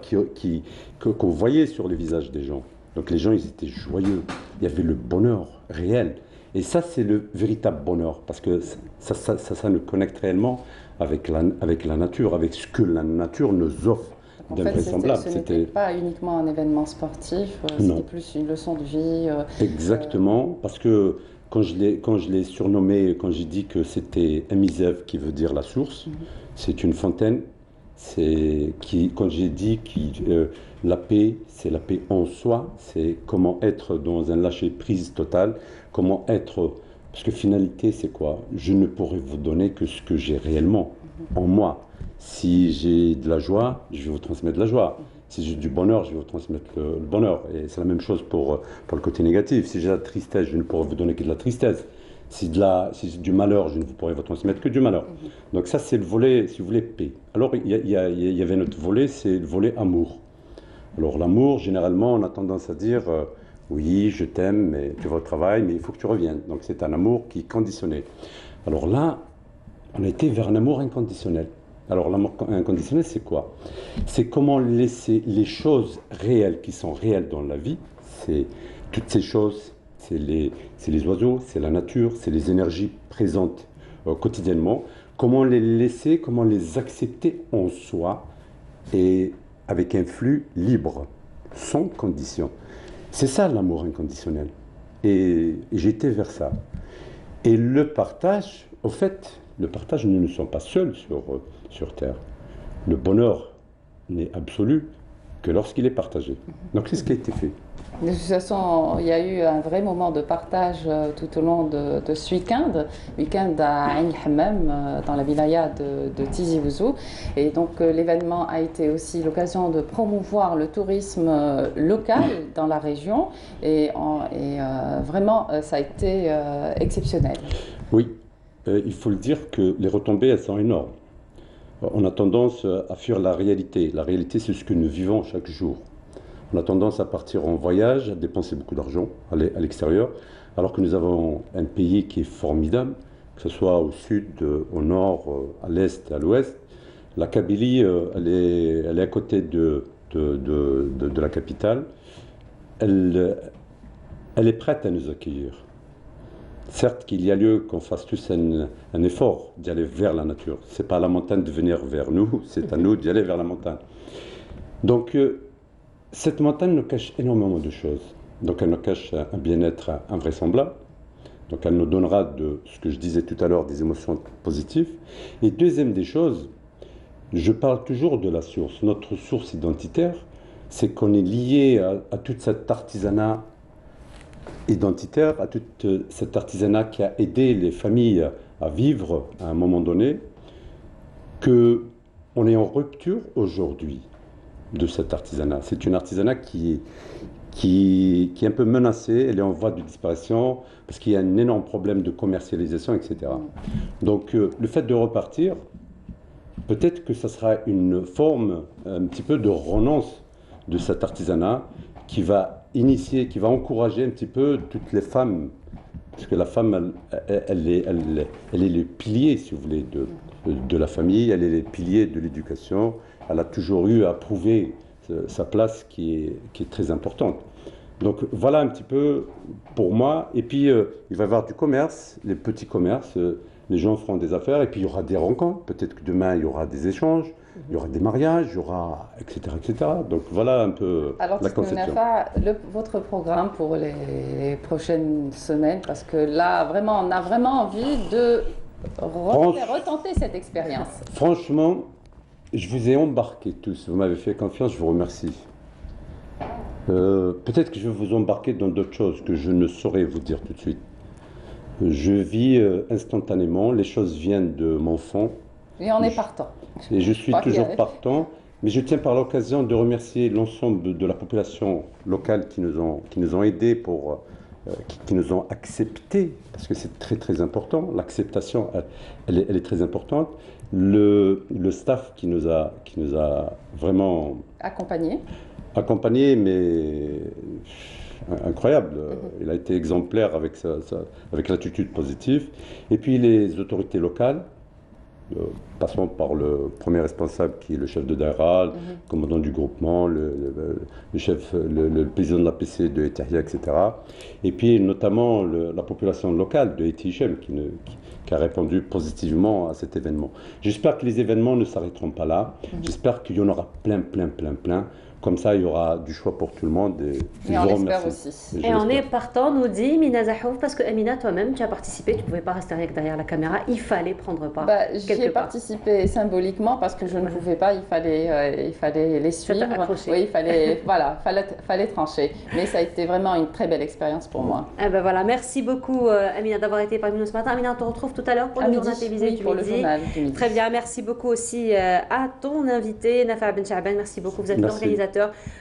qu'on voyait sur les visages des gens. Donc les gens, ils étaient joyeux, il y avait le bonheur réel. Et ça, c'est le véritable bonheur, parce que ça nous connecte réellement avec la nature, avec ce que la nature nous offre. En fait, ce n'était pas uniquement un événement sportif, c'était plus une leçon de vie. Exactement, parce que quand je l'ai surnommé, quand j'ai dit que c'était un misev qui veut dire la source, c'est une fontaine. Quand j'ai dit que la paix, c'est la paix en soi, c'est comment être dans un lâcher-prise total, comment être... Parce que finalité, c'est quoi? Je ne pourrais vous donner que ce que j'ai réellement en moi. Si j'ai de la joie, je vais vous transmettre de la joie. Si j'ai du bonheur, je vais vous transmettre le bonheur. Et c'est la même chose pour le côté négatif. Si j'ai de la tristesse, je ne pourrai vous donner que de la tristesse. Si j'ai du malheur, je ne pourrai vous transmettre que du malheur. Donc ça, c'est le volet, si vous voulez, paix. Alors, il y avait notre volet, c'est le volet amour. Alors l'amour, généralement, on a tendance à dire oui, je t'aime, mais tu vas au travail, mais il faut que tu reviennes. Donc c'est un amour qui est conditionné. Alors là, on a été vers un amour inconditionnel. Alors l'amour inconditionnel, c'est quoi? C'est comment laisser les choses réelles qui sont réelles dans la vie, c'est toutes ces choses, c'est les oiseaux, c'est la nature, c'est les énergies présentes quotidiennement, comment les laisser, comment les accepter en soi et avec un flux libre, sans condition. C'est ça l'amour inconditionnel. Et j'étais vers ça. Et le partage, au fait, le partage, nous ne sommes pas seuls sur Terre. Le bonheur n'est absolu que lorsqu'il est partagé. Donc c'est ce qui a été fait. De toute façon, il y a eu un vrai moment de partage tout au long de ce week-end à Ain el-Hammam, dans la wilaya de Tizi Ouzou. Et donc l'événement a été aussi l'occasion de promouvoir le tourisme local dans la région. Et vraiment, ça a été exceptionnel. Oui, il faut le dire que les retombées, elles sont énormes. On a tendance à fuir la réalité. La réalité, c'est ce que nous vivons chaque jour. On a tendance à partir en voyage, à dépenser beaucoup d'argent à l'extérieur, alors que nous avons un pays qui est formidable, que ce soit au sud, au nord, à l'est, à l'ouest. La Kabylie, elle est à côté de la capitale. Elle est prête à nous accueillir. Certes qu'il y a lieu qu'on fasse tous un effort d'y aller vers la nature. Ce n'est pas à la montagne de venir vers nous, c'est à nous d'y aller vers la montagne. Donc, cette montagne nous cache énormément de choses. Donc elle nous cache un bien-être invraisemblable. Donc elle nous donnera de ce que je disais tout à l'heure, des émotions positives. Et deuxième des choses, je parle toujours de la source. Notre source identitaire, c'est qu'on est lié à tout cet artisanat identitaire, à tout cet artisanat qui a aidé les familles à vivre à un moment donné, qu'on est en rupture aujourd'hui de cet artisanat. C'est un artisanat qui est un peu menacé, elle est en voie de disparition parce qu'il y a un énorme problème de commercialisation, etc. Donc le fait de repartir, peut-être que ça sera une forme un petit peu de renonce de cet artisanat qui va initier, qui va encourager un petit peu toutes les femmes, parce que la femme, elle est le pilier, si vous voulez, de la famille, elle est le pilier de l'éducation. Elle a toujours eu à prouver sa place qui est très importante. Donc voilà un petit peu pour moi. Et puis il va y avoir du commerce, les petits commerces, les gens feront des affaires et puis il y aura des rencontres. Peut-être que demain il y aura des échanges, il y aura des mariages, il y aura etc. etc. Donc voilà un peu la conception. Alors votre programme pour les prochaines semaines, parce que là vraiment on a vraiment envie de retenter cette expérience. Franchement, je vous ai embarqué tous, vous m'avez fait confiance, je vous remercie. Peut-être que je vais vous embarquer dans d'autres choses que je ne saurais vous dire tout de suite. Je vis instantanément, les choses viennent de mon fond. Et on est partant. Et je suis toujours partant, mais je tiens par l'occasion de remercier l'ensemble de la population locale qui nous ont aidés, qui nous ont acceptés, parce que c'est très très important. L'acceptation, elle est très importante. Le staff qui nous a vraiment accompagnés, mais incroyable. Il a été exemplaire avec l'attitude positive. Et puis les autorités locales, passons par le premier responsable qui est le chef de Daïra, le commandant du groupement, le président de l'APC de Etahia, etc. Et puis notamment la population locale de Etihichem qui a répondu positivement à cet événement. J'espère que les événements ne s'arrêteront pas là. J'espère qu'il y en aura plein. Comme ça, il y aura du choix pour tout le monde. Et on l'espère aussi. Et on est partant, nous dit Mina Zahouf, parce que Amina, toi-même, tu as participé, tu ne pouvais pas rester derrière la caméra, il fallait prendre part. J'y ai participé symboliquement parce que je ne pouvais pas, il fallait les suivre. Oui, fallait trancher. Mais ça a été vraiment une très belle expérience pour moi. Voilà, merci beaucoup Amina d'avoir été parmi nous ce matin. Amina, on te retrouve tout à l'heure pour le journal télévisé du midi. Très bien, merci beaucoup aussi à ton invité, Nafa Ben Chaban. Merci beaucoup, vous êtes l'organisateur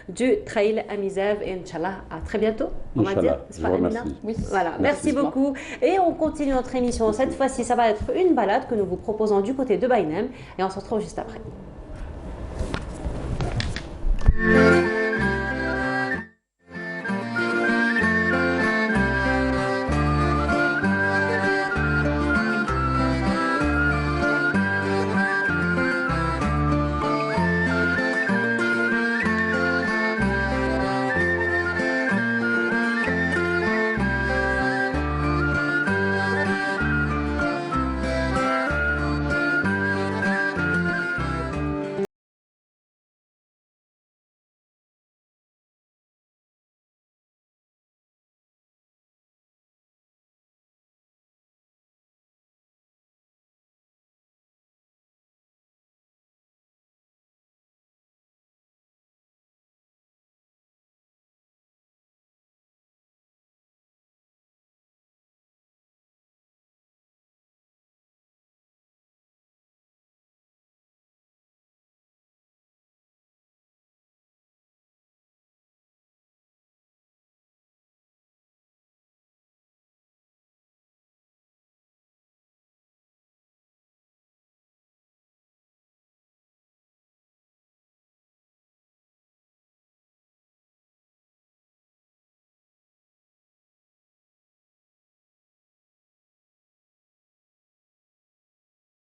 du Trail Amizav et Inch'Allah, à très bientôt. On va dire, je vous remercie. Oui. Voilà, merci beaucoup. Et on continue notre émission. Cette fois-ci, ça va être une balade que nous vous proposons du côté de Baïnem et on se retrouve juste après.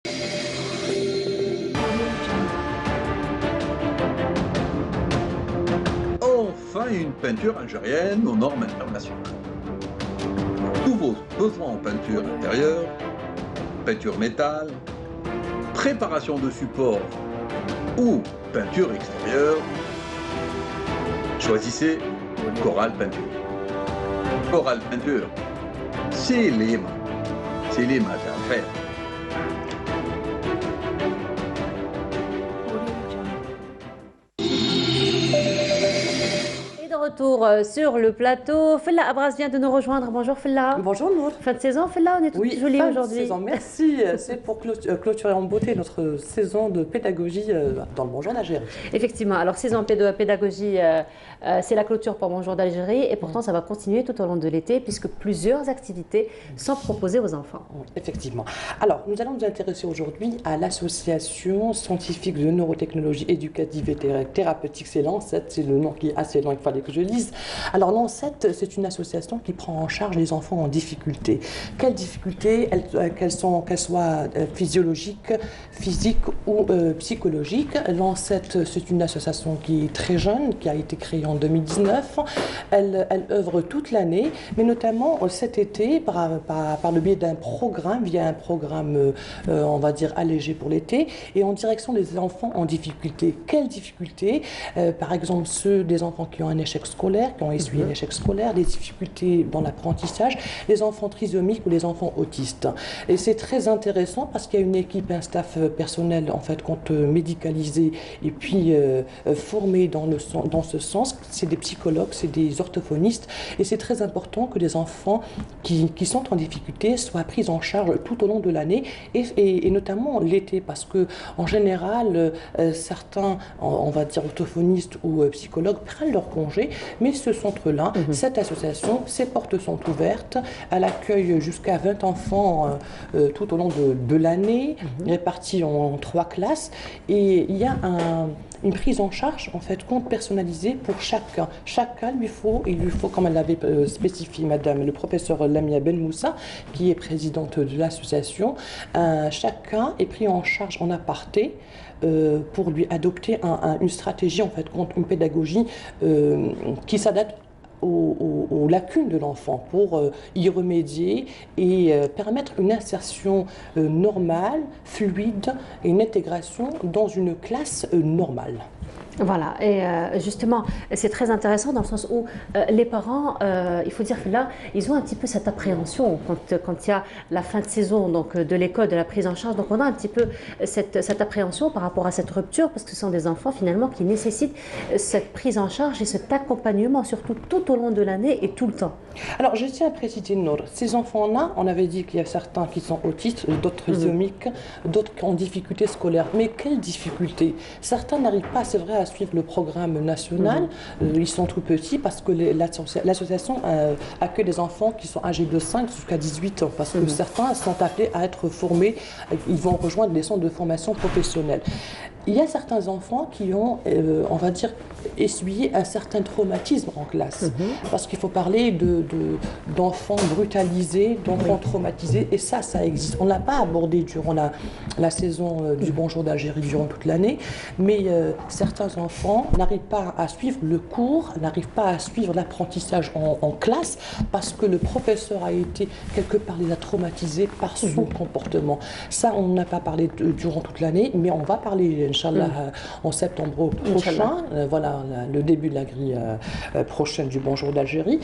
Enfin une peinture algérienne aux normes internationales. Tous vos besoins en peinture intérieure, peinture métal, préparation de support ou peinture extérieure, choisissez Coral Peinture. Coral Peinture, c'est les mains à faire. Retour sur le plateau. Fella Abras vient de nous rejoindre. Bonjour Fella. Bonjour Nour. Fin de saison Fella, on est toutes jolies aujourd'hui. Saison, merci. C'est pour clôturer en beauté notre saison de pédagogie dans le Bonjour d'Algérie. Effectivement, alors saison pédagogie, c'est la clôture pour Bonjour d'Algérie et pourtant ça va continuer tout au long de l'été puisque plusieurs activités sont proposées aux enfants. Effectivement. Alors nous allons nous intéresser aujourd'hui à l'association scientifique de neurotechnologie éducative et thérapeutique. C'est l'ANSET, c'est le nom qui est assez long, il fallait que je lise. Alors l'ANSET, c'est une association qui prend en charge les enfants en difficulté. Quelles difficultés, qu'elles soient physiologiques, physiques ou psychologiques. L'ANSET, c'est une association qui est très jeune, qui a été créée en 2019. Elle œuvre toute l'année, mais notamment cet été par le biais d'un programme, via un programme, on va dire, allégé pour l'été, et en direction des enfants en difficulté. Quelles difficultés? Par exemple, ceux des enfants qui ont un échec scolaire, qui ont essuyé un échec scolaire, des difficultés dans l'apprentissage, les enfants trisomiques ou les enfants autistes. Et c'est très intéressant parce qu'il y a une équipe, un staff personnel en fait compte médicalisé et puis formé dans ce sens. C'est des psychologues, c'est des orthophonistes et c'est très important que les enfants qui sont en difficulté soient pris en charge tout au long de l'année et notamment l'été parce que en général certains, on va dire orthophonistes ou psychologues prennent leur congé, mais ce centre-là, cette association, ses portes sont ouvertes, elle accueille jusqu'à 20 enfants tout au long de l'année, répartis en 3 classes, et il y a une prise en charge, en fait, compte personnalisé pour chacun. Chacun, il lui faut, comme elle l'avait spécifié, madame, le professeur Lamia Ben Moussa, qui est présidente de l'association, chacun est pris en charge en aparté, pour lui adopter une stratégie, en fait, une pédagogie qui s'adapte aux lacunes de l'enfant pour y remédier et permettre une insertion normale, fluide et une intégration dans une classe normale. Voilà, et justement, c'est très intéressant dans le sens où les parents, il faut dire que là, ils ont un petit peu cette appréhension quand il y a la fin de saison donc, de l'école, de la prise en charge. Donc on a un petit peu cette appréhension par rapport à cette rupture parce que ce sont des enfants finalement qui nécessitent cette prise en charge et cet accompagnement, surtout tout au long de l'année et tout le temps. Alors je tiens à préciser, Nour, ces enfants-là, on avait dit qu'il y a certains qui sont autistes, d'autres trisomiques, d'autres qui ont difficultés scolaires. Mais quelles difficultés? Certains n'arrivent pas, c'est vrai, à suivre le programme national. Ils sont tout petits parce que l'association accueille des enfants qui sont âgés de 5 jusqu'à 18 ans parce que certains sont appelés à être formés, ils vont rejoindre les centres de formation professionnelle. Il y a certains enfants qui ont, on va dire, essuyé un certain traumatisme en classe. Parce qu'il faut parler d'enfants brutalisés, d'enfants traumatisés, et ça existe. On ne l'a pas abordé durant la saison du Bonjour d'Algérie, durant toute l'année, mais certains enfants n'arrivent pas à suivre le cours, n'arrivent pas à suivre l'apprentissage en classe, parce que le professeur a été, quelque part, les a traumatisés par son comportement. Ça, on n'a pas parlé durant toute l'année, mais on va parler, Inch'Allah, en septembre prochain, voilà le début de la grille prochaine du Bonjour d'Algérie.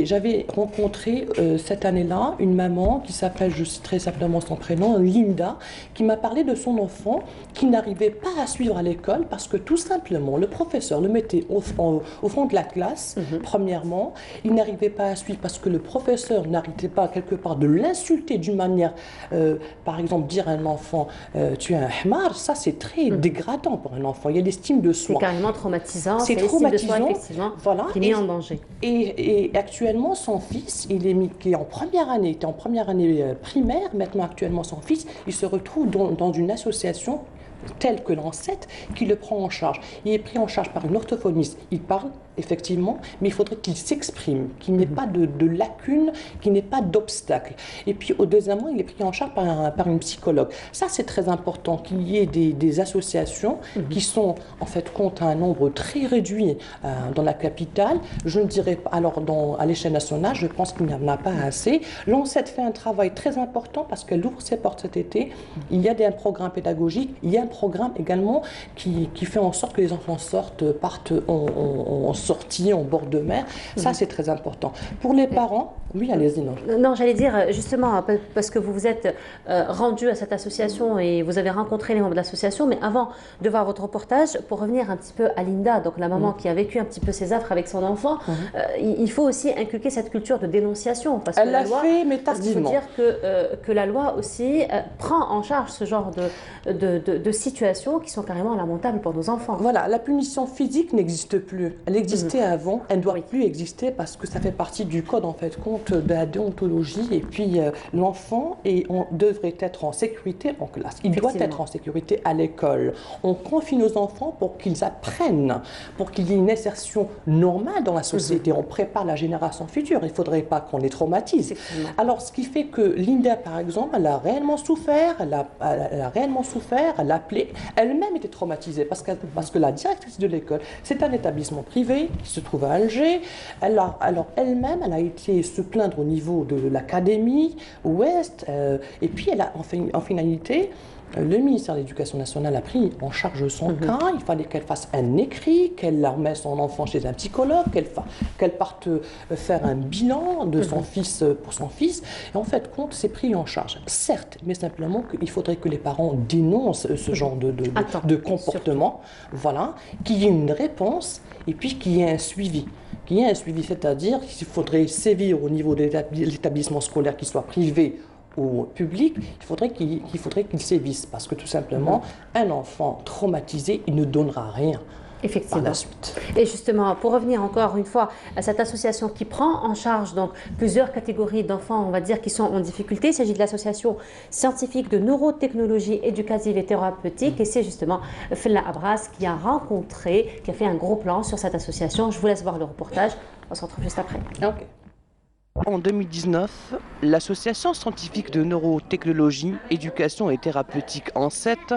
J'avais rencontré cette année-là une maman qui s'appelle, je citerai simplement son prénom, Linda, qui m'a parlé de son enfant qui n'arrivait pas à suivre à l'école parce que tout simplement le professeur le mettait au fond de la classe, premièrement, il n'arrivait pas à suivre parce que le professeur n'arrêtait pas quelque part de l'insulter d'une manière, par exemple dire à un enfant tu es un hmar, ça c'est très dégradant pour un enfant, il y a l'estime de soi. C'est carrément traumatisant, c'est traumatisant, de soi, effectivement, voilà, qui est mis en danger. Et actuellement son fils, qui est en première année, était en première année primaire, maintenant actuellement son fils, il se retrouve dans une association telle que l'ANSET qui le prend en charge. Il est pris en charge par une orthophoniste, il parle effectivement, mais il faudrait qu'il s'exprime, qu'il n'y ait pas de lacunes, qu'il n'y ait pas d'obstacles. Et puis, au deuxièmement, il est pris en charge par une psychologue. Ça, c'est très important, qu'il y ait des associations qui sont, en fait, compte un nombre très réduit dans la capitale. Je ne dirais pas, alors à l'échelle nationale, je pense qu'il n'y en a pas assez. L'ANSET fait un travail très important parce qu'elle ouvre ses portes cet été. Il y a un programme pédagogique, il y a un programme également qui fait en sorte que les enfants partent en sortie, en bord de mer. Ça, c'est très important. Pour les parents, oui, allez-y. Non, j'allais dire justement, parce que vous vous êtes rendu à cette association et vous avez rencontré les membres de l'association, mais avant de voir votre reportage, pour revenir un petit peu à Linda, donc la maman qui a vécu un petit peu ses affres avec son enfant, il faut aussi inculquer cette culture de dénonciation. Parce que elle l'a fait, mais tardivement. Il faut dire que la loi aussi prend en charge ce genre de situations qui sont carrément lamentables pour nos enfants. Voilà, la punition physique n'existe plus. Elle existait avant, elle ne doit plus exister parce que ça fait partie du code, en fait, compte de la déontologie. Et puis, l'enfant devrait être en sécurité en classe. Il doit être en sécurité à l'école. On confie nos enfants pour qu'ils apprennent, pour qu'il y ait une insertion normale dans la société. On prépare la génération future. Il ne faudrait pas qu'on les traumatise. Alors, ce qui fait que Linda, par exemple, elle a réellement souffert, elle a appelé, elle-même était traumatisée parce que la directrice de l'école, c'est un établissement privé qui se trouve à Alger. Alors, elle-même, elle a été se plaindre au niveau de l'académie ouest, et puis elle a, en finalité, le ministère de l'Éducation nationale a pris en charge son cas. Il fallait qu'elle fasse un écrit, qu'elle remette son enfant chez un psychologue, qu'elle parte faire un bilan de son fils pour son fils. Et en fait, compte, c'est pris en charge. Certes, mais simplement qu'il faudrait que les parents dénoncent ce genre de comportement. Voilà, qu'il y ait une réponse et puis qu'il y ait un suivi. C'est-à-dire qu'il faudrait sévir au niveau de l'établissement scolaire, qu'il soit privé ou public, il faudrait qu'il sévisse parce que tout simplement, un enfant traumatisé, il ne donnera rien. Effectivement. Par la suite. Et justement, pour revenir encore une fois à cette association qui prend en charge donc plusieurs catégories d'enfants, on va dire, qui sont en difficulté, il s'agit de l'association scientifique de neurotechnologie éducative et thérapeutique, et c'est justement Fella Abras qui a fait un gros plan sur cette association. Je vous laisse voir le reportage, on se retrouve juste après. Okay. En 2019, l'association scientifique de neurotechnologie, éducation et thérapeutique ANSET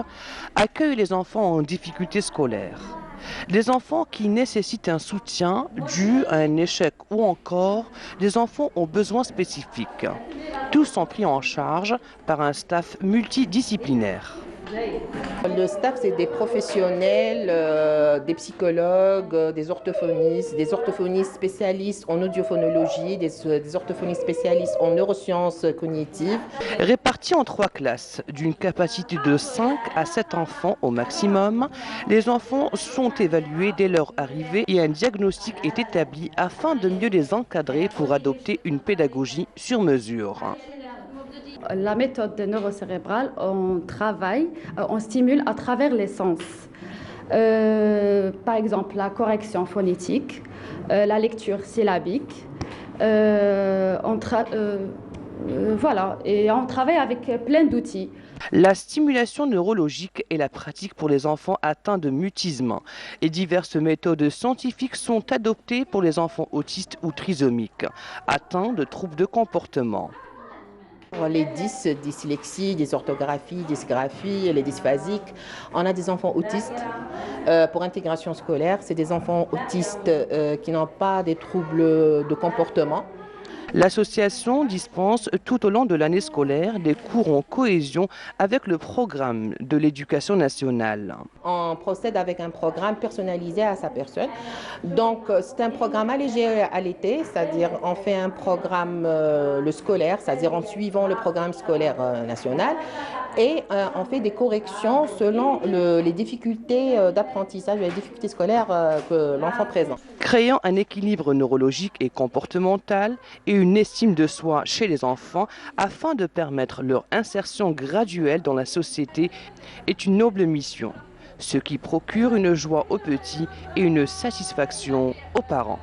accueille les enfants en difficulté scolaire. Des enfants qui nécessitent un soutien dû à un échec ou encore des enfants aux besoins spécifiques. Tous sont pris en charge par un staff multidisciplinaire. Le staff, c'est des professionnels, des psychologues, des orthophonistes spécialistes en audiophonologie, des orthophonistes spécialistes en neurosciences cognitives. Répartis en 3 classes, d'une capacité de 5 à 7 enfants au maximum, les enfants sont évalués dès leur arrivée et un diagnostic est établi afin de mieux les encadrer pour adopter une pédagogie sur mesure. La méthode neurocérébrale, on stimule à travers les sens. Par exemple, la correction phonétique, la lecture syllabique. Voilà, et on travaille avec plein d'outils. La stimulation neurologique est la pratique pour les enfants atteints de mutisme et diverses méthodes scientifiques sont adoptées pour les enfants autistes ou trisomiques, atteints de troubles de comportement. Les dyslexie, dysorthographie, dysgraphie, les dysphasiques. On a des enfants autistes pour intégration scolaire. C'est des enfants autistes qui n'ont pas des troubles de comportement. L'association dispense tout au long de l'année scolaire des cours en cohésion avec le programme de l'éducation nationale. On procède avec un programme personnalisé à sa personne. Donc c'est un programme allégé à l'été, c'est-à-dire on fait un programme le scolaire, c'est-à-dire en suivant le programme scolaire national. Et on fait des corrections selon les difficultés d'apprentissage, les difficultés scolaires que l'enfant présente. Créant un équilibre neurologique et comportemental et une estime de soi chez les enfants afin de permettre leur insertion graduelle dans la société est une noble mission, ce qui procure une joie aux petits et une satisfaction aux parents.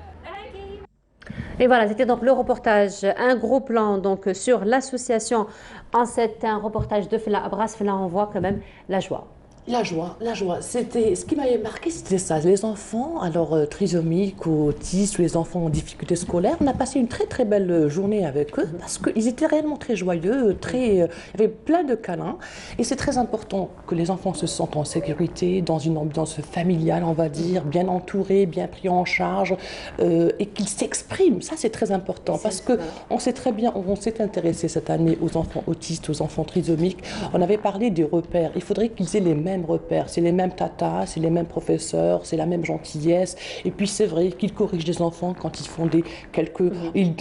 Et voilà, c'était donc le reportage, un gros plan donc sur l'association ANSET, un reportage de Fella Abras. Là, on voit quand même la joie. La joie, la joie. C'était ce qui m'avait marqué, c'était ça. Les enfants, alors trisomiques, autistes, ou les enfants en difficulté scolaire, on a passé une très très belle journée avec eux parce qu'ils étaient réellement très joyeux, il y avait plein de câlins. Et c'est très important que les enfants se sentent en sécurité, dans une ambiance familiale, on va dire, bien entourés, bien pris en charge, et qu'ils s'expriment. Ça, c'est très important parce que on sait très bien, on s'est intéressé cette année aux enfants autistes, aux enfants trisomiques. On avait parlé des repères. Il faudrait qu'ils aient les mêmes repères, c'est les mêmes tatas, c'est les mêmes professeurs, c'est la même gentillesse. Et puis c'est vrai qu'ils corrigent les enfants quand ils font quelques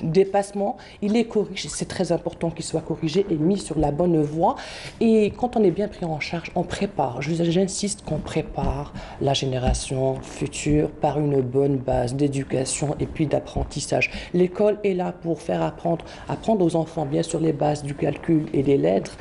dépassements, ils les corrigent. C'est très important qu'ils soient corrigés et mis sur la bonne voie. Et quand on est bien pris en charge, on prépare. J'insiste qu'on prépare la génération future par une bonne base d'éducation et puis d'apprentissage. L'école est là pour faire apprendre aux enfants bien sûr les bases du calcul et des lettres.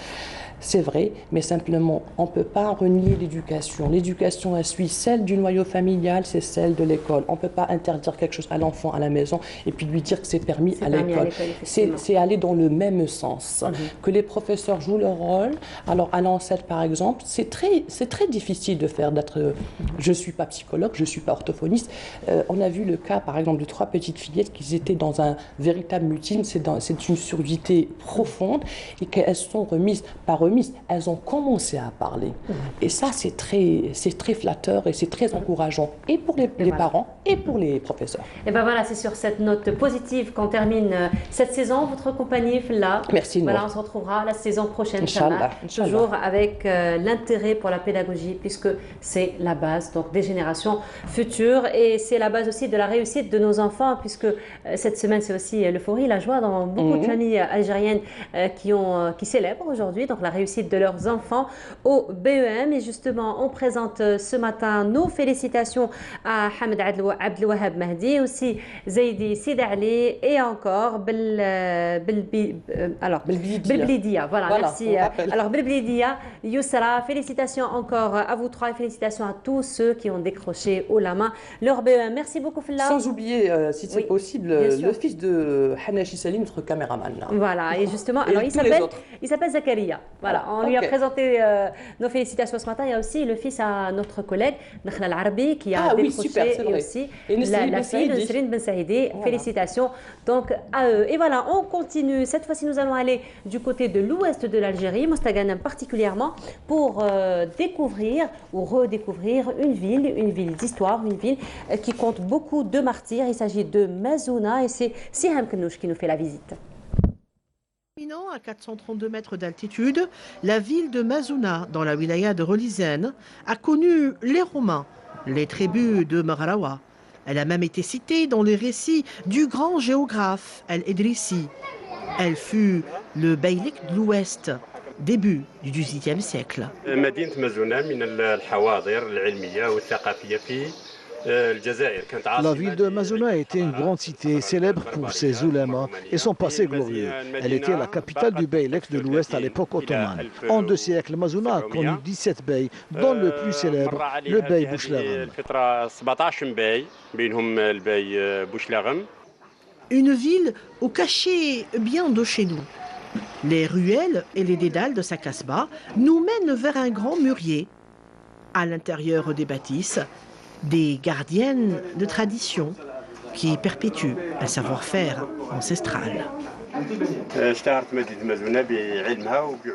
C'est vrai, mais simplement, on ne peut pas renier l'éducation. L'éducation, elle suit celle du noyau familial, c'est celle de l'école. On ne peut pas interdire quelque chose à l'enfant à la maison et puis lui dire que c'est permis à l'école. C'est aller dans le même sens. Que les professeurs jouent leur rôle. Alors, à l'ANSET, par exemple, c'est très difficile de faire d'être... Je ne suis pas psychologue, je ne suis pas orthophoniste. On a vu le cas, par exemple, de 3 petites fillettes qui étaient dans un véritable mutisme. C'est une surdité profonde et qu'elles sont remises elles ont commencé à parler. Et ça, c'est très flatteur et c'est très encourageant, et pour les parents et pour les professeurs. Et ben voilà, c'est sur cette note positive qu'on termine cette saison. Votre compagnie, Filla. Merci. Voilà, on se retrouvera la saison prochaine, Inch'Allah. toujours avec l'intérêt pour la pédagogie, puisque c'est la base donc, des générations futures. Et c'est la base aussi de la réussite de nos enfants, puisque cette semaine, c'est aussi l'euphorie, la joie dans beaucoup de familles algériennes qui célèbrent aujourd'hui donc la réussite de leurs enfants au BEM. Et justement, on présente ce matin nos félicitations à Hamed Abdelwahab Mahdi, aussi Zaidi Sidali et encore Belblidia. Voilà, merci. Alors Belblidia, Yousra, félicitations encore à vous 3 et félicitations à tous ceux qui ont décroché haut la main leur BEM. Merci beaucoup, Filla. Sans oublier, si c'est possible, le fils de Hanachi Salim, notre caméraman. Voilà, et justement, alors il s'appelle Zakaria. Voilà, on lui a présenté nos félicitations ce matin. Il y a aussi le fils à notre collègue, Nakhla Al-Arabi, qui a décroché, et aussi la fille de Nesrine Ben Saïdi. Félicitations donc à eux. Et voilà, on continue. Cette fois-ci, nous allons aller du côté de l'ouest de l'Algérie, Mostaganem particulièrement, pour découvrir ou redécouvrir une ville d'histoire, une ville qui compte beaucoup de martyrs. Il s'agit de Mazouna et c'est Siham Knouch qui nous fait la visite. À 432 mètres d'altitude, la ville de Mazouna, dans la wilaya de Relizène, a connu les Romains, les tribus de Marrawa. Elle a même été citée dans les récits du grand géographe El-Idrissi. Elle fut le beylik de l'Ouest, début du XVIIIe siècle. La ville de Mazouna était une grande cité, célèbre pour ses oulémas et son passé glorieux. Elle était la capitale du beylik de l'Ouest à l'époque ottomane. En 2 siècles, Mazouna a connu 17 beys, dont le plus célèbre, le bey Bouchlaram. Une ville au cachet bien de chez nous. Les ruelles et les dédales de sa casbah nous mènent vers un grand mûrier. À l'intérieur des bâtisses, des gardiennes de tradition qui perpétuent un savoir-faire ancestral.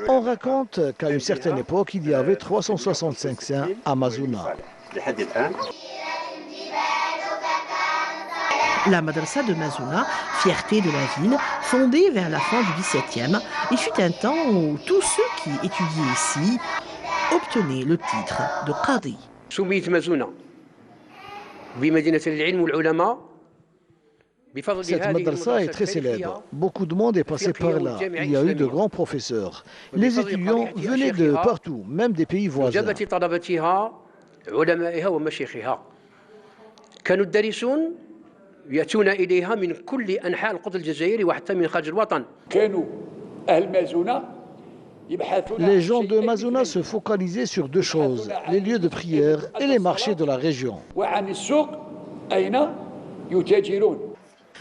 On raconte qu'à une certaine époque, il y avait 365 saints à Mazouna. La madrasa de Mazouna, fierté de la ville, fondée vers la fin du XVIIe, il fut un temps où tous ceux qui étudiaient ici obtenaient le titre de qadi. Cette madrasa est très célèbre. Beaucoup de monde est passé par là. Il y a eu de grands professeurs. Les étudiants venaient de partout, même des pays voisins. Les gens de Mazouna se focalisaient sur 2 choses, les lieux de prière et les marchés de la région.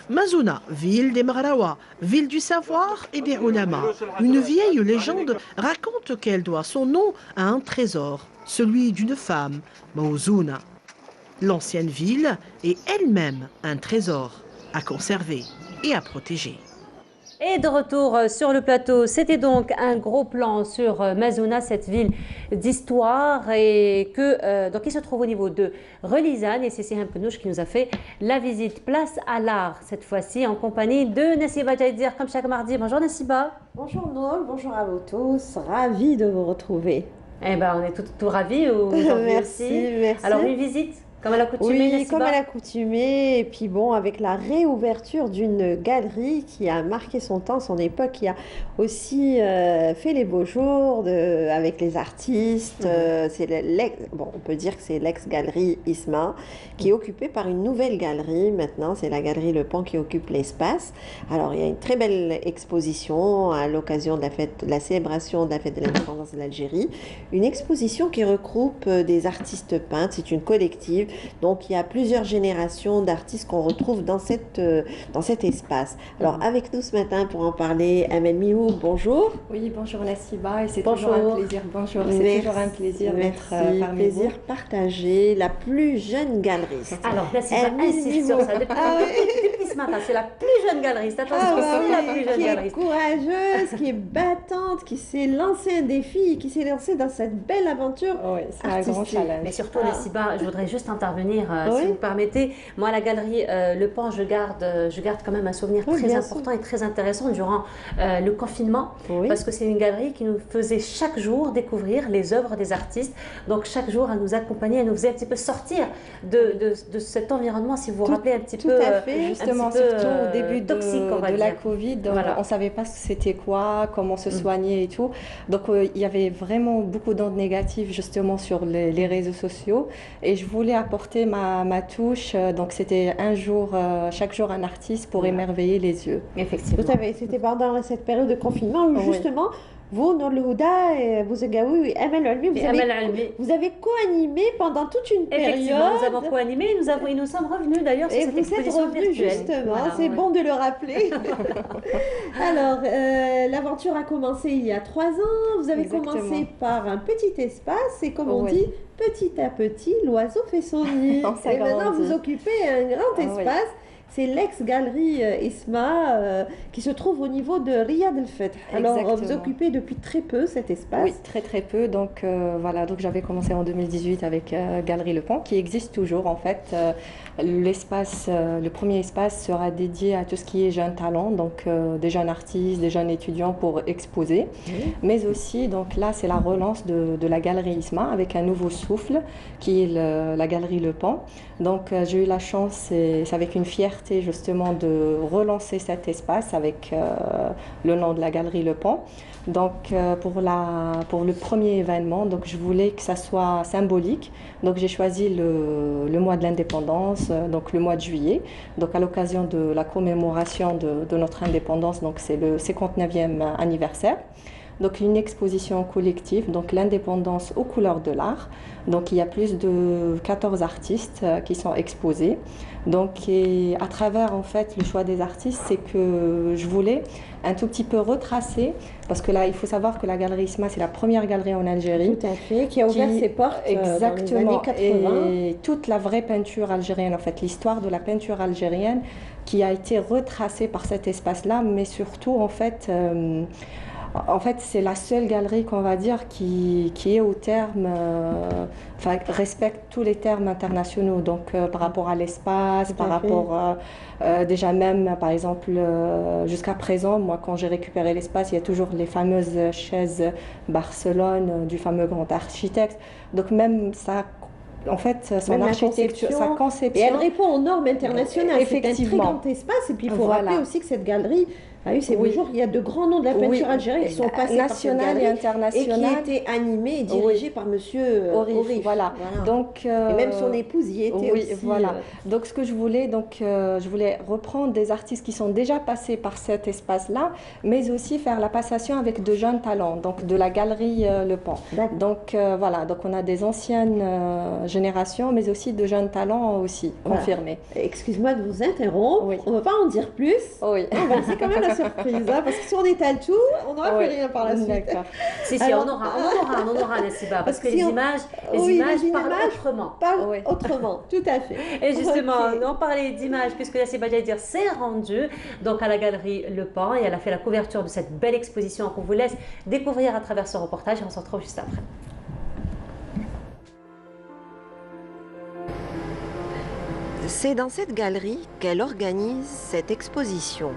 Mazouna, ville des Mgharawa, ville du savoir et des ulama. Une vieille légende raconte qu'elle doit son nom à un trésor, celui d'une femme, Mawzouna. L'ancienne ville est elle-même un trésor à conserver et à protéger. Et de retour sur le plateau, c'était donc un gros plan sur Mazouna, cette ville d'histoire et qui se trouve au niveau de Relizane. Et c'est Sihem Penouche qui nous a fait la visite. Place à l'art, cette fois-ci en compagnie de Nassiba Jaïdir, comme chaque mardi. Bonjour Nassiba. Bonjour Noël, bonjour à vous tous. Ravi de vous retrouver. Eh ben, on est tout ravis aujourd'hui aussi. Merci. Alors, une visite comme à l'accoutumée, oui, comme à l'accoutumée. Et puis bon, avec la réouverture d'une galerie qui a marqué son temps, son époque, qui a aussi fait les beaux jours avec les artistes. On peut dire que c'est l'ex-galerie Isma, qui est occupée par une nouvelle galerie. Maintenant, c'est la galerie Le Pan qui occupe l'espace. Alors, il y a une très belle exposition à l'occasion de la célébration de la fête de l'indépendance de l'Algérie. Une exposition qui regroupe des artistes peintres. C'est une collective. Donc, il y a plusieurs générations d'artistes qu'on retrouve dans cet espace. Alors, avec nous ce matin pour en parler, Amel Mihou, bonjour. Oui, bonjour Nassiba, et c'est toujours un plaisir. Bonjour, c'est toujours un plaisir d'être parmi vous. Plaisir partagé, la plus jeune galeriste. Alors, Nassiba insiste sur ça depuis ce matin, c'est la plus jeune galeriste. Attention, c'est la plus jeune galeriste. Qui est courageuse, qui est battante, qui s'est lancée un défi, qui s'est lancée dans cette belle aventure. Oui, c'est un grand challenge. Mais surtout, Nassiba, je voudrais juste intervenir, si vous permettez. Moi, à la galerie Le Pan, je garde quand même un souvenir très important et très intéressant durant le confinement, parce que c'est une galerie qui nous faisait chaque jour découvrir les œuvres des artistes. Donc, chaque jour, elle nous accompagnait, elle nous faisait un petit peu sortir de cet environnement, si vous vous rappelez un petit peu. Tout à fait, justement, surtout au début toxique, de la Covid, on ne savait pas c'était quoi, comment se soigner et tout. Donc, il y avait vraiment beaucoup d'ondes négatives, justement, sur les réseaux sociaux. Et je voulais apporter ma touche. Donc, c'était chaque jour un artiste pour émerveiller les yeux. Effectivement. Tout à fait. C'était pendant cette période de confinement où, justement, vous, Nour Louda, Bouzegaoui et Amel Almi, vous avez co-animé pendant toute une période. Effectivement, nous avons co-animé et nous sommes revenus d'ailleurs sur cette exposition virtuelle. Justement, voilà, c'est bon de le rappeler. Alors, l'aventure a commencé il y a 3 ans. Vous avez commencé par un petit espace et comme on dit, petit à petit, l'oiseau fait son nid. Et maintenant, vous occupez un grand espace. C'est l'ex-galerie Isma qui se trouve au niveau de Riyad El Feth. Alors, vous occupez depuis très peu cet espace. Oui, très très peu. Donc, voilà, donc j'avais commencé en 2018 avec Galerie Le Pan, qui existe toujours en fait. Le premier espace sera dédié à tout ce qui est jeunes talents, donc des jeunes artistes, des jeunes étudiants pour exposer. Mais aussi, donc là, c'est la relance de la Galerie Isma avec un nouveau souffle qui est la Galerie Le Pan. Donc, j'ai eu la chance, et c'est avec une fierté justement de relancer cet espace avec le nom de la Galerie Le Pan. Donc pour le premier événement, donc je voulais que ça soit symbolique. Donc j'ai choisi le mois de l'indépendance, donc le mois de juillet. Donc à l'occasion de la commémoration de notre indépendance, donc c'est le 59e anniversaire. Donc une exposition collective, donc l'indépendance aux couleurs de l'art. Donc il y a plus de 14 artistes qui sont exposés. Donc et à travers en fait le choix des artistes, c'est que je voulais un tout petit peu retracer, parce que là il faut savoir que la Galerie Isma c'est la première galerie en Algérie. Tout à fait, qui a ouvert ses portes dans les années 80. Et toute la vraie peinture algérienne, en fait l'histoire de la peinture algérienne qui a été retracée par cet espace-là, mais surtout en fait c'est la seule galerie qu'on va dire qui est au terme, respecte tous les termes internationaux, donc par rapport à l'espace, par rapport déjà même par exemple jusqu'à présent, moi quand j'ai récupéré l'espace, il y a toujours les fameuses chaises Barcelone du fameux grand architecte, donc même ça. En fait, son architecture, sa conception. Et elle répond aux normes internationales. Effectivement. C'est un très grand espace. Et puis, il faut rappeler aussi que cette galerie Ah oui, c'est bonjour. Il y a de grands noms de la peinture algérienne qui sont passés national par cette et international, et qui étaient animés et dirigés par Monsieur Orif. Voilà. Donc, et même son épouse y était aussi. Voilà. Donc ce que je voulais, je voulais reprendre des artistes qui sont déjà passés par cet espace-là, mais aussi faire la passation avec de jeunes talents, donc de la galerie Le Pan. Donc voilà. Donc on a des anciennes générations, mais aussi de jeunes talents aussi confirmés. Excuse-moi de vous interrompre. On ne va pas en dire plus. Oui. On va laisser quand même la surprise, hein, parce que si on étale tout, on n'aura plus rien par la suite. Si, on aura, Nessiba, parce que les images parlent autrement. Autrement, tout à fait. Et justement, on parlait d'images, puisque Nessiba Diadir s'est rendue donc à la galerie Le Pan et elle a fait la couverture de cette belle exposition qu'on vous laisse découvrir à travers ce reportage et on se retrouve juste après. C'est dans cette galerie qu'elle organise cette exposition.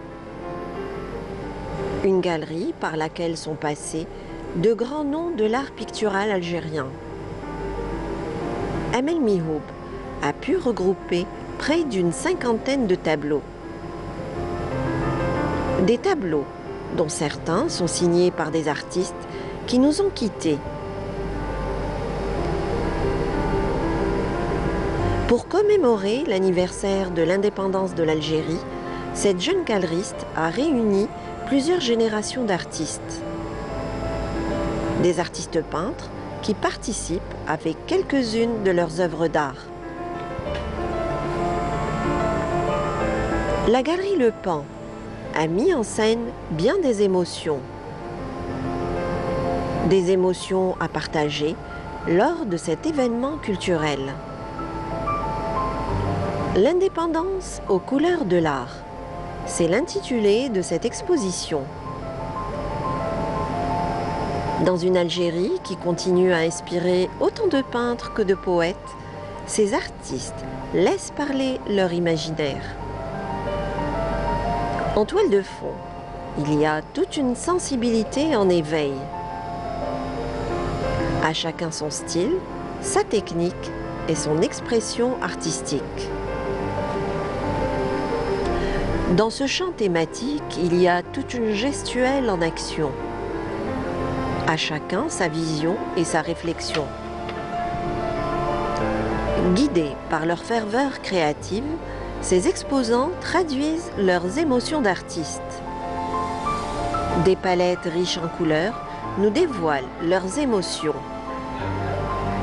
Une galerie par laquelle sont passés de grands noms de l'art pictural algérien. Amel Mihoub a pu regrouper près d'une 50aine de tableaux. Des tableaux dont certains sont signés par des artistes qui nous ont quittés. Pour commémorer l'anniversaire de l'indépendance de l'Algérie, cette jeune galeriste a réuni plusieurs générations d'artistes. Des artistes peintres qui participent avec quelques-unes de leurs œuvres d'art. La galerie Le Pan a mis en scène bien des émotions. Des émotions à partager lors de cet événement culturel. L'indépendance aux couleurs de l'art, c'est l'intitulé de cette exposition. Dans une Algérie qui continue à inspirer autant de peintres que de poètes, ces artistes laissent parler leur imaginaire. En toile de fond, il y a toute une sensibilité en éveil. À chacun son style, sa technique et son expression artistique. Dans ce champ thématique, il y a toute une gestuelle en action. À chacun sa vision et sa réflexion. Guidés par leur ferveur créative, ces exposants traduisent leurs émotions d'artistes. Des palettes riches en couleurs nous dévoilent leurs émotions.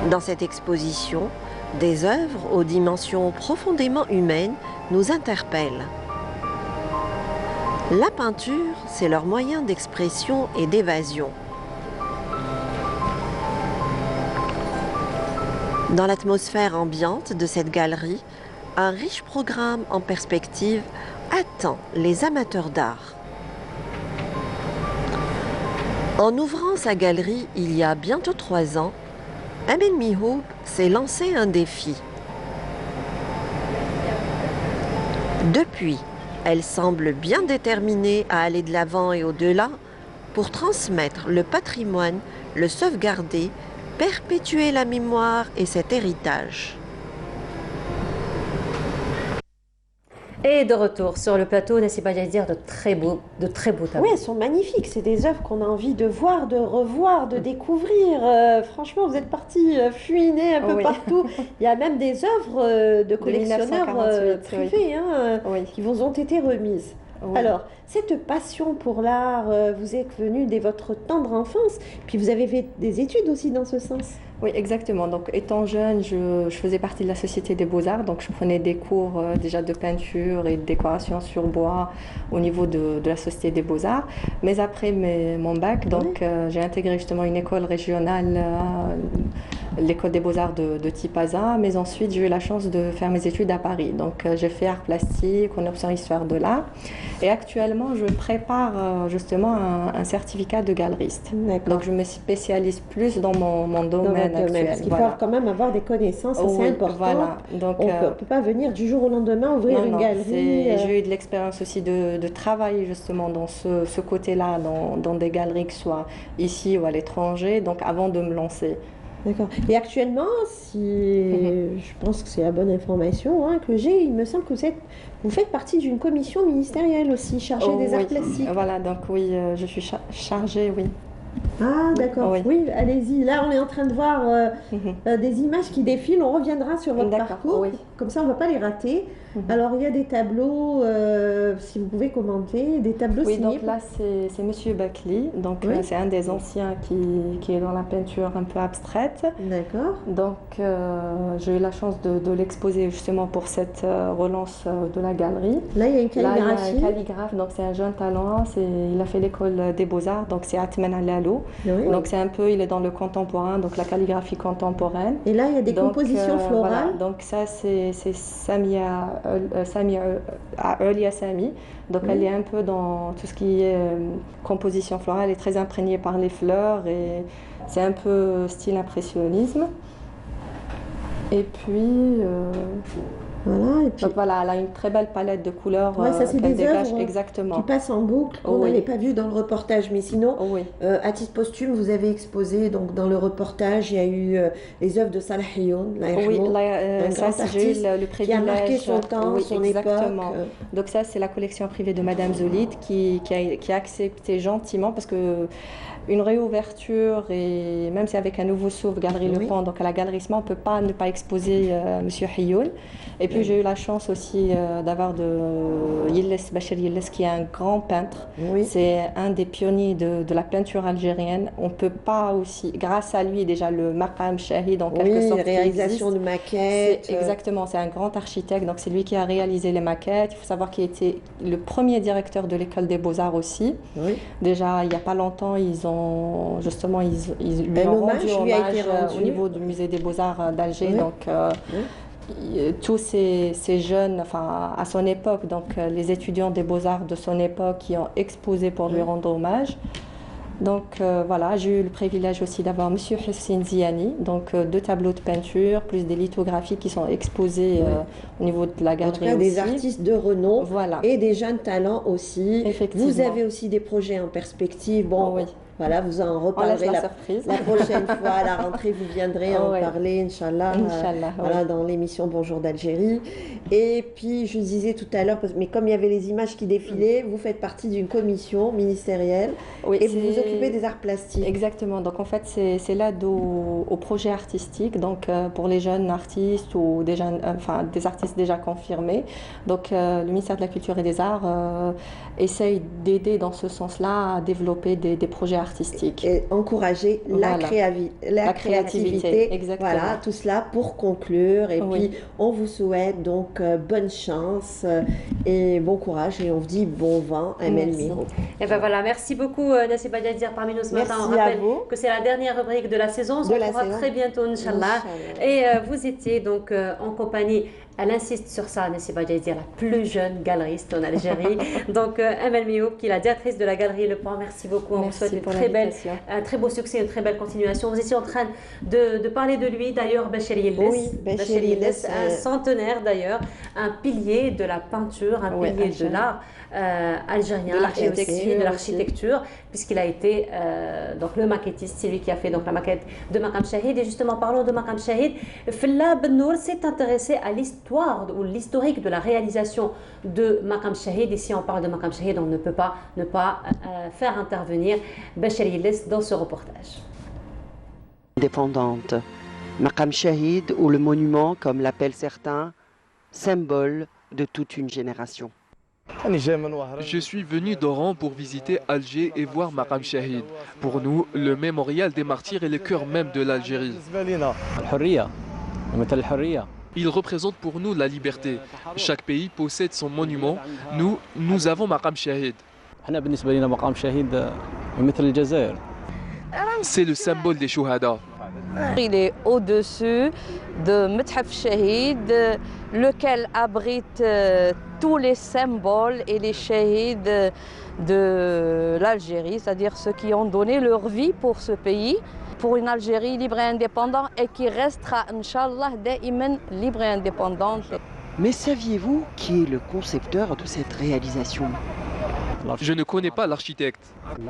Dans cette exposition, des œuvres aux dimensions profondément humaines nous interpellent. La peinture, c'est leur moyen d'expression et d'évasion. Dans l'atmosphère ambiante de cette galerie, un riche programme en perspective attend les amateurs d'art. En ouvrant sa galerie il y a bientôt 3 ans, Amel Mihoub s'est lancé un défi. Depuis, elle semble bien déterminée à aller de l'avant et au-delà pour transmettre le patrimoine, le sauvegarder, perpétuer la mémoire et cet héritage. Et de retour sur le plateau, Nessiba Diadir, de très beaux tableaux. Oui, elles sont magnifiques. C'est des œuvres qu'on a envie de voir, de revoir, de découvrir. Franchement, vous êtes partis fuiner un peu partout. Il y a même des œuvres de collectionneurs privés qui vous ont été remises. Oui. Alors, cette passion pour l'art vous est venue dès votre tendre enfance, puis vous avez fait des études aussi dans ce sens. Oui, exactement. Donc, étant jeune, je faisais partie de la Société des Beaux-Arts, donc je prenais des cours déjà de peinture et de décoration sur bois au niveau de la Société des Beaux-Arts. Mais après mon bac, donc j'ai intégré justement une école régionale, l'école des Beaux-Arts de Tipaza, mais ensuite j'ai eu la chance de faire mes études à Paris. Donc, j'ai fait art plastique, en option histoire de l'art. Et actuellement, je prépare justement un certificat de galeriste. Donc, je me spécialise plus dans mon domaine actuel. Parce qu'il faut quand même avoir des connaissances assez importantes. Voilà. Donc, on ne peut pas venir du jour au lendemain ouvrir une galerie. J'ai eu de l'expérience aussi de travailler justement dans ce côté-là, dans des galeries, que ce soit ici ou à l'étranger, donc avant de me lancer. D'accord. Et actuellement, je pense que c'est la bonne information que j'ai, il me semble que vous êtes Vous faites partie d'une commission ministérielle aussi, chargée des arts plastiques. Voilà, donc oui, je suis chargée, oui. Ah d'accord, oui, allez-y. Là, on est en train de voir des images qui défilent. On reviendra sur votre parcours, comme ça on ne va pas les rater. Alors, il y a des tableaux, si vous pouvez commenter, des tableaux signés. Oui, donc là, c'est Monsieur Bakli. Donc, c'est un des anciens qui est dans la peinture un peu abstraite. D'accord. Donc, j'ai eu la chance de l'exposer justement pour cette relance de la galerie. Là, il y a une calligraphie. Là, il y a un calligraphe, donc c'est un jeune talent. Il a fait l'école des Beaux-Arts, donc c'est Atman Alalo. Oui. Donc, c'est un peu, il est dans le contemporain, donc la calligraphie contemporaine. Et là, il y a des compositions florales. Voilà. Donc, ça, c'est Samia Aulia Sami. Donc elle est un peu dans tout ce qui est composition florale, elle est très imprégnée par les fleurs et c'est un peu style impressionnisme. Et puis voilà, et puis... donc voilà, elle a une très belle palette de couleurs ça, c'est qu'elle des dégage œuvres exactement. Qui passent en boucle, qu'on n'avait pas vu dans le reportage. Mais sinon, à titre posthume, vous avez exposé, donc dans le reportage, il y a eu les œuvres de Salah Hioun, un grand artiste le privilège, qui a marqué son temps, son exactement. époque. Donc ça, c'est la collection privée de Madame Zolid qui a accepté gentiment parce que une réouverture, et même si avec un nouveau souffle, Galerie Le Pont, donc à la Galerie Sma, on ne peut pas ne pas exposer Monsieur Hioun. Et puis j'ai eu la chance aussi d'avoir de Yilles Bachir Yilles, qui est un grand peintre. C'est un des pionniers de la peinture algérienne. On ne peut pas aussi, grâce à lui, déjà le Maqam Shahid en quelque sorte. Réalisation de maquettes. Exactement, c'est un grand architecte, donc c'est lui qui a réalisé les maquettes. Il faut savoir qu'il était le premier directeur de l'école des Beaux-Arts aussi. Déjà, il n'y a pas longtemps, ils lui ont rendu hommage au niveau du musée des Beaux-Arts d'Alger. Donc, tous ces jeunes, enfin à son époque, donc les étudiants des Beaux-Arts de son époque qui ont exposé pour lui rendre hommage. Donc voilà, j'ai eu le privilège aussi d'avoir Monsieur Hussein Ziani, donc 2 tableaux de peinture, plus des lithographies qui sont exposées au niveau de la galerie. En tout cas, des artistes de renom et des jeunes talents aussi. Effectivement. Vous avez aussi des projets en perspective. Bon, voilà, vous en reparlerez la prochaine fois. À la rentrée, vous viendrez en parler, Inch'Allah, voilà, dans l'émission Bonjour d'Algérie. Et puis, je disais tout à l'heure, mais comme il y avait les images qui défilaient, vous faites partie d'une commission ministérielle et vous vous occupez des arts plastiques. Exactement. Donc, en fait, c'est l'aide aux projets artistiques, donc pour les jeunes artistes ou des artistes déjà confirmés. Donc, le ministère de la Culture et des Arts essaye d'aider dans ce sens-là à développer des projets artistiques. Et encourager la créativité. Exactement. Voilà, tout cela pour conclure. Et puis, on vous souhaite donc bonne chance et bon courage. Et on vous dit bon vent, Amel Miro. Et ben voilà, merci beaucoup Nassiba Diadir parmi nous ce matin. On rappelle que c'est la dernière rubrique de la saison. On se retrouvera très bientôt, Inch'Allah. Et vous étiez donc en compagnie. Elle insiste sur ça, Nassiba Diadir, la plus jeune galeriste en Algérie. Donc, Amel Mioub, qui est la directrice de la Galerie Le Pont, merci beaucoup. On vous souhaite un très beau succès, une très belle continuation. Vous étiez en train de parler de lui, d'ailleurs, Bachir Yilles. Oui, Bachir Yilles, un centenaire d'ailleurs, un pilier de la peinture, un pilier de l'art algérien, de l'architecture, puisqu'il a été donc le maquettiste, c'est lui qui a fait donc la maquette de Maqam Shahid. Et justement, parlons de Maqam Shahid. Fella Bennour s'est intéressé à l'histoire ou l'historique de la réalisation de Maqam Shahid. Ici, on parle de Maqam Shahid, on ne peut pas ne pas faire intervenir Bachir Yilles dans ce reportage. Indépendante. Maqam Shahid, ou le monument, comme l'appellent certains, symbole de toute une génération. Je suis venu d'Oran pour visiter Alger et voir Maqam Shahid. Pour nous, le mémorial des martyrs est le cœur même de l'Algérie. Il représente pour nous la liberté. Chaque pays possède son monument. Nous avons Maqam Shahid. C'est le symbole des Shuhada. Il est au-dessus de Methaf Shahid, lequel abrite tous les symboles et les shahids de l'Algérie, c'est-à-dire ceux qui ont donné leur vie pour ce pays, pour une Algérie libre et indépendante et qui restera, Inch'Allah, daïman libre et indépendante. Mais saviez-vous qui est le concepteur de cette réalisation ? Je ne connais pas l'architecte.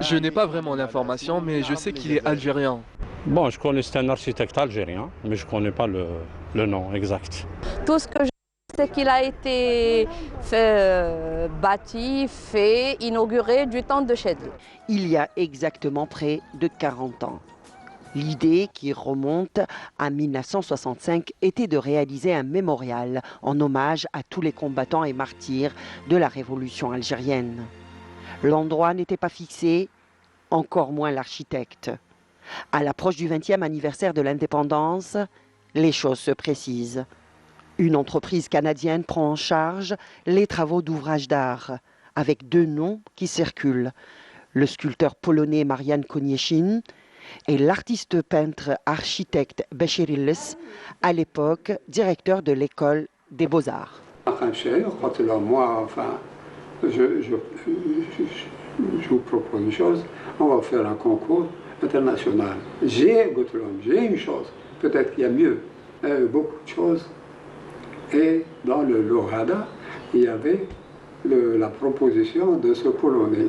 Je n'ai pas vraiment l'information, mais je sais qu'il est algérien. Bon, je connais, c'est un architecte algérien, mais je ne connais pas le nom exact. Tout ce que je C'est qu'il a été bâti, inauguré du temps de Chedli. Il y a exactement près de 40 ans. L'idée, qui remonte à 1965, était de réaliser un mémorial en hommage à tous les combattants et martyrs de la révolution algérienne. L'endroit n'était pas fixé, encore moins l'architecte. À l'approche du 20e anniversaire de l'indépendance, les choses se précisent. Une entreprise canadienne prend en charge les travaux d'ouvrage d'art, avec 2 noms qui circulent. Le sculpteur polonais Marian Konieczyn et l'artiste peintre architecte Béchir Illes, à l'époque directeur de l'école des Beaux-Arts. Moi, enfin, je vous propose une chose, on va faire un concours international. J'ai une chose, peut-être qu'il y a mieux, beaucoup de choses. Et dans le Lorada, il y avait la proposition de ce Polonais.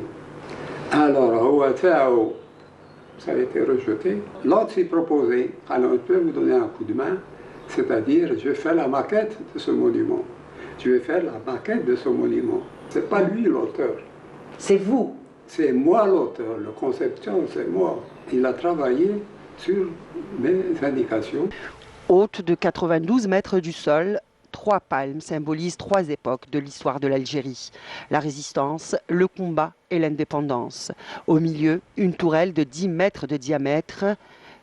Alors, ça a été rejeté. L'autre s'est proposé, alors je peux vous donner un coup de main, c'est-à-dire je fais la maquette de ce monument. Je vais faire la maquette de ce monument. C'est pas lui l'auteur. C'est vous. C'est moi l'auteur. La conception, c'est moi. Il a travaillé sur mes indications. Haute de 92 mètres du sol, 3 palmes symbolisent 3 époques de l'histoire de l'Algérie. La résistance, le combat et l'indépendance. Au milieu, une tourelle de 10 mètres de diamètre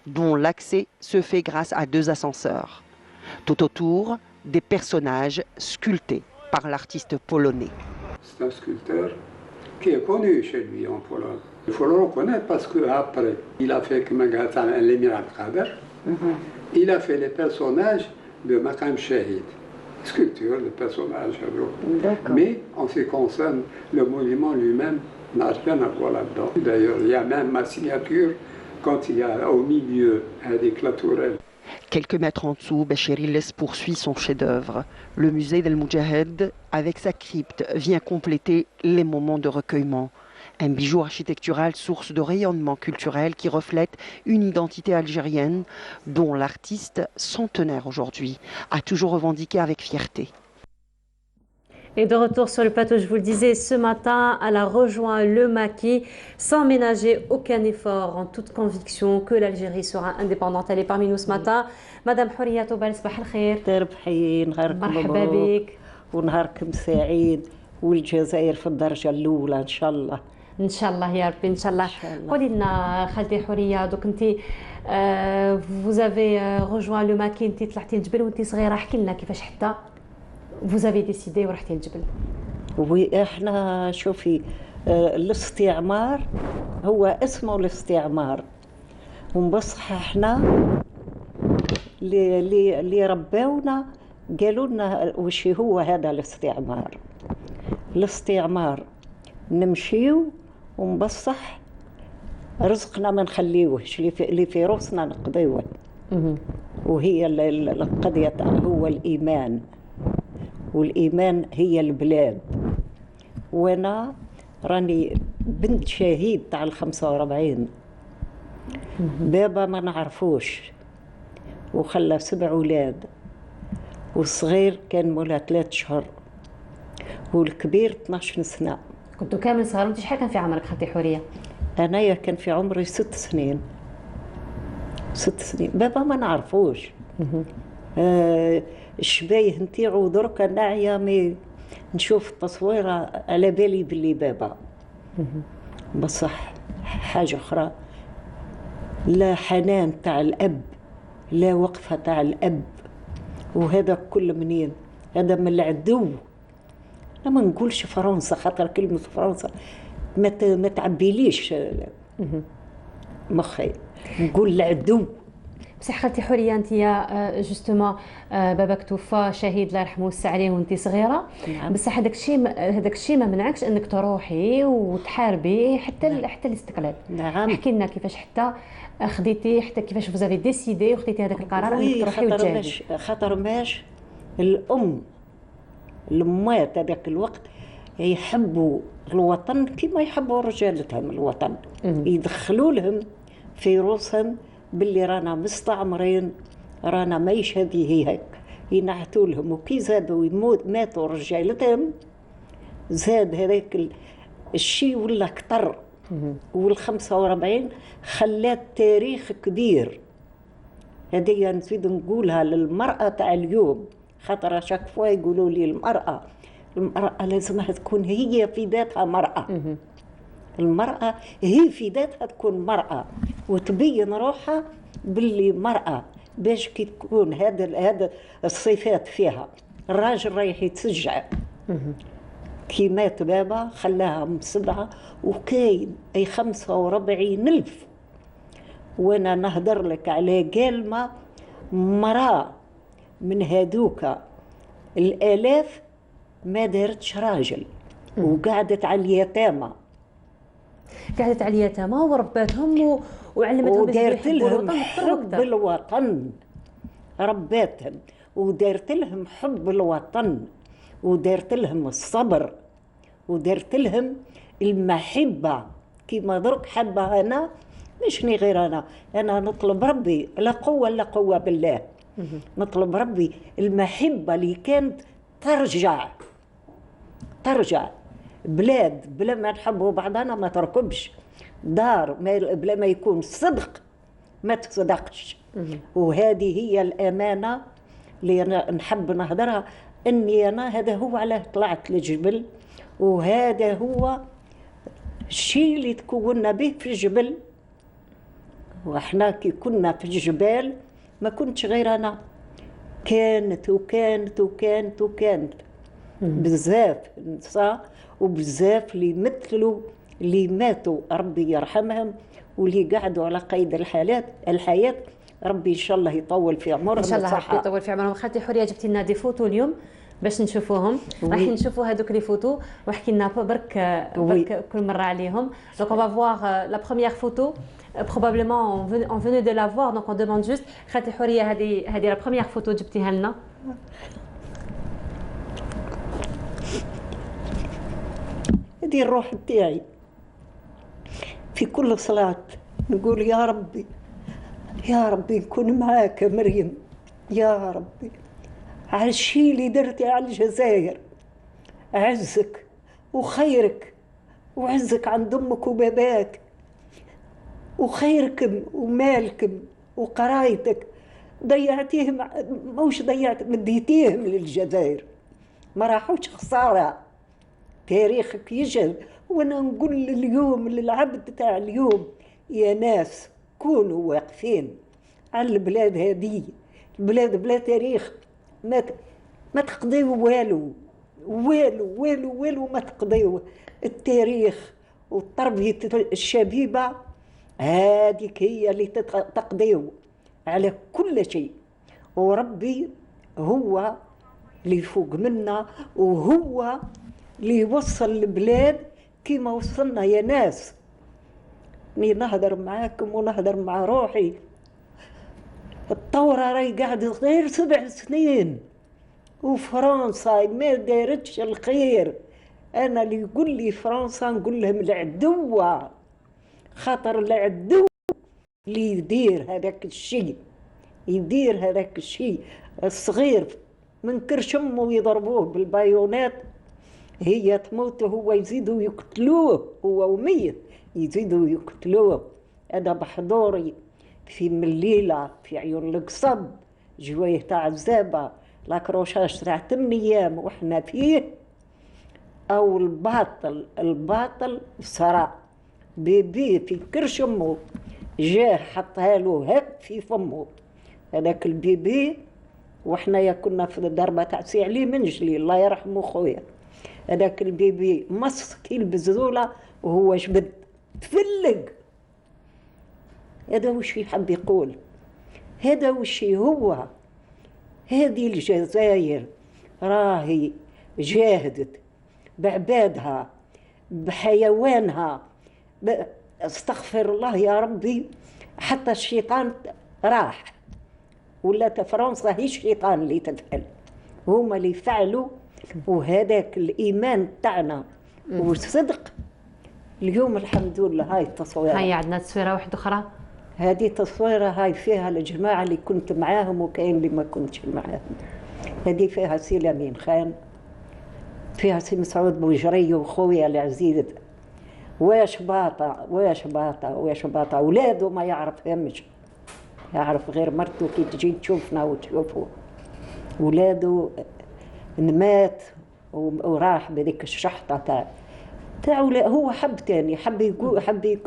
dont l'accès se fait grâce à 2 ascenseurs. Tout autour, des personnages sculptés par l'artiste polonais. C'est un sculpteur qui est connu chez lui en Pologne. Il faut le reconnaître parce qu'après, il a fait l'Émirat Kader, il a fait les personnages de Maqam Shahid. Sculpture de personnages. Mais en ce qui concerne le monument lui-même, n'a rien à voir là-dedans. D'ailleurs, il y a même ma signature quand il y a au milieu avec la tourelle. Quelques mètres en dessous, Béchir Illes poursuit son chef-d'œuvre. Le musée d'El Moudjahed, avec sa crypte, vient compléter les moments de recueillement. Un bijou architectural source de rayonnement culturel qui reflète une identité algérienne dont l'artiste, centenaire aujourd'hui, a toujours revendiqué avec fierté. Et de retour sur le plateau, je vous le disais, ce matin, elle a rejoint le maquis sans ménager aucun effort, en toute conviction que l'Algérie sera indépendante. Elle est parmi nous ce matin. Madame Houriya Toubal, صباح الخير. تربحي نهاركم مرحبا بك. ونهاركم سعيد والجزائر في الدرجة الأولى إن شاء الله. ان شاء الله يا ربي ان شاء الله. قولي لنا خالتي حوريه، دوك انت vous avez rejoint le maquis، انت طلعتي الجبل وانت صغيره، احكي لنا كيفاش حتى vous avez décidé ورحتي الجبل. واحنا شوفي الاستعمار هو اسمه الاستعمار، وبصح احنا اللي رباونا قالوا لنا وش هو هذا الاستعمار. الاستعمار نمشيو ونبصح رزقنا ما نخليوهش، اللي في روسنا نقضيوه. وهي القضية هو الإيمان، والإيمان هي البلاد. وأنا راني بنت شهيد تاع 45. بابا ما نعرفوش وخلى 7 أولاد، والصغير كان مولا 3 أشهر والكبير 12 سنة. كنتوا كامل صغار، انت شحال كان في عمرك خالتي حوريه؟ انايا كان في عمري 6 سنين. 6 سنين بابا ما نعرفوش. الشبايه نتاعو دركا ناعيه مي نشوف التصويره على بالي باللي بابا. بصح حاجه اخرى، لا حنان تاع الاب، لا وقفه تاع الاب، وهذا كل منين؟ هذا من العدو. أنا ما نقولش فرنسا خاطر كلمة فرنسا ما تعبيليش مخي، نقول العدو. بصح خالتي حوريه، انت جوستومون باباك توفى شهيد الله يرحمه ويوسع عليه وانت صغيره. نعم. بصح هذاك الشيء ما منعكش انك تروحي وتحاربي حتى الاستقلال. نعم. احكي لنا كيفاش حتى خديتي، حتى كيفاش فوزافي ديسيدي وخديتي هذاك القرار انك تروحي وتجاهدي. خاطر ماش الأمات هذاك الوقت يحبوا الوطن كما يحبوا رجالتهم الوطن. يدخلوا لهم في روسهم باللي رانا مستعمرين، رانا ما يشهدي هيك، ينعتوا لهم، وكي زادوا ماتوا رجالتهم زاد هذاك الشيء ولا كتر. وال45 خلات تاريخ كبير. هذه نزيد نقولها للمرأة تاع اليوم، خاطر شاك فوا يقولوا لي المرأة لازمها تكون هي في ذاتها مرأة. المرأة هي في ذاتها تكون مرأة وتبين روحها باللي مرأة، باش كي تكون هذا الصفات فيها. الراجل رايح يتسجع كي مات بابا خلاها م7 وكاين أي 45,000. وانا نهدر لك على كلمة مرأة من هادوك الآلاف ما دارتش راجل وقعدت على اليتامى، قعدت على اليتامى ورباتهم وعلمتهم ودارت لهم حب الوطن. رباتهم ودارت لهم حب الوطن ودارت لهم الصبر ودارت لهم المحبة. كيما درك حبة أنا مشني غير أنا نطلب ربي لا قوة إلا قوة بالله. نطلب ربي المحبة اللي كانت ترجع بلاد بلا ما نحبوا بعضنا ما تركبش، دار بلا ما يكون صدق ما تصدقش. وهذه هي الأمانة اللي أنا نحب نهدرها، أني أنا هذا هو علاه طلعت للجبل، وهذا هو الشيء اللي تكوننا به في الجبل. وإحنا كي كنا في الجبال ما كنتش غير أنا، كانت وكانت وكانت وكانت بزاف نساء وبزاف اللي مثلوا اللي ماتوا ربي يرحمهم واللي قعدوا على قيد الحياة. ربي إن شاء الله يطول في عمرهم. إن شاء الله ربي يطول في عمرهم. خالتي حورية جبتي لنا دي فوتو اليوم باش نشوفوهم. راح نشوفوا هذوك لي فوتو واحكي لنا برك كل مرة عليهم. Donc on va voir la première photo. Probablement on venait de la voir, donc on demande juste خالتي حورية هذه la première photo جبتيها لنا. هذه الروح بتاعي في كل صلاة نقول يا ربي نكون معاك مريم، يا ربي على الشيء اللي درتي على الجزائر، عزك وخيرك وعزك عند امك وباباك وخيركم ومالكم وقرايتك ضيعتيهم، موش ضيعت مديتيهم للجزائر، ما راحوش خسارة. تاريخك يجهل. وانا نقول اليوم للعبد تاع اليوم يا ناس كونوا واقفين على البلاد هذه، البلاد بلا تاريخ ما تقضيو والو ما تقضيو. التاريخ والتربية الشبيبة هذيك هي اللي تقضيو على كل شيء. وربي هو اللي فوق منا وهو اللي يوصل البلاد كيما وصلنا يا ناس. ني نهدر معاكم ونهدر مع روحي. الثورة راهي قاعدة غير 7 سنين وفرنسا ما دارتش الخير. أنا اللي يقول لي فرنسا نقول لهم العدوة، خاطر العدو اللي يدير هذاك الشيء الصغير من كرش أمه يضربوه بالبايونات هي تموت وهو يزيدوا يقتلوه، هو وميت يزيدوا يقتلوه. أنا بحضوري في مليلة في عيون القصب جويه تاع الزابة لاكروشاج تاع 8 أيام وإحنا فيه. أو الباطل صرا بيبي في كرش أمه جاه حطها له هك في فمه هذاك البيبي. وإحنا كنا في الدربة تاع سيعلي منجلي الله يرحمه خويا. هذاك البيبي مص كي البزولة وهو جبد تفلق. هذا وش يحب يقول، هذا وش هو. هذه الجزائر راهي جاهدت بعبادها بحيوانها استغفر الله يا ربي. حتى الشيطان راح ولا فرنسا هي الشيطان اللي تفعل، هما اللي فعلوا. وهذاك الإيمان تاعنا والصدق اليوم الحمد لله. هاي التصويرة، هاي عندنا تصويرة واحدة أخرى. هذه تصويرة هاي فيها الجماعة اللي كنت معاهم وكاين اللي ما كنتش معاهم. هذه فيها سي لامين خان، فيها سي مسعود بوجري وخويا العزيز. واش باطا واش باطا واش باطا، ولادو ما يعرفهمش، يعرف غير مرته كي تجي تشوفنا وتشوفوا. ولادو مات وراح بذيك الشحطة تاع هو حب تاني، حب يقول حب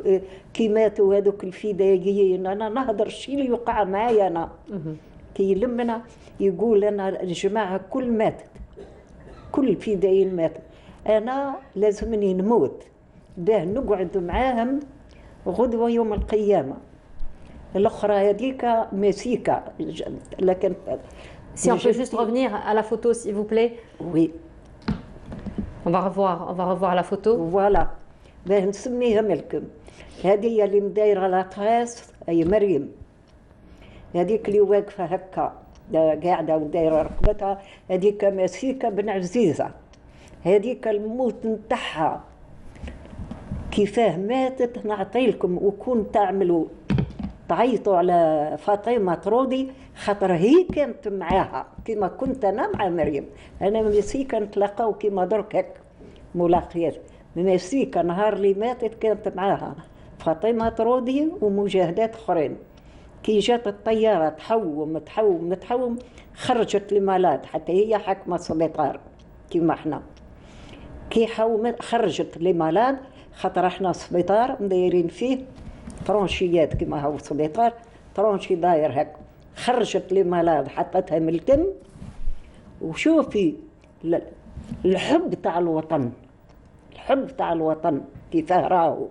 كي ماتوا هذوك الفدائيين. انا نهضر الشيء اللي يوقع معايا انا كي يلمنا يقول انا الجماعه كل ماتت، كل الفدائيين ماتوا، انا لازمني نموت باه نقعد معاهم غدوه يوم القيامه. الاخرى هذيك مسيكه لكن. Si on peut juste revenir à la photo, s'il vous plaît. Oui. On va revoir la photo. Voilà. باه نسميها ملكم. هذه اللي مدايره لاقاس اي مريم. هذيك اللي واقفه هكا قاعده ودايره ركبتها، هذيك مسيكه بن عزيزه. هذيك الموت نتاعها كيفاه ماتت نعطي لكم، وكون تعملوا تعيطوا على فاطمه طرودي خاطر هي كانت معاها كما كنت انا مع مريم. انا مسيكه نتلاقاو كما درك هك ملاقيات. مسيكه نهار اللي ماتت كانت معاها فاطمه طرودي ومجاهدات اخرين. كي جات الطياره تحوم خرجت لمالات، حتى هي حاكمه السبيطار كيما احنا. كي حومت خرجت لمالات خاطر احنا السبيطار مدايرين فيه فرونشيات كما هو السبيطار، فرونشي داير هك. خرجت لمالات حطتها من التم. وشوفي الحب تاع الوطن، الحب تاع الوطن كيفاه راهو.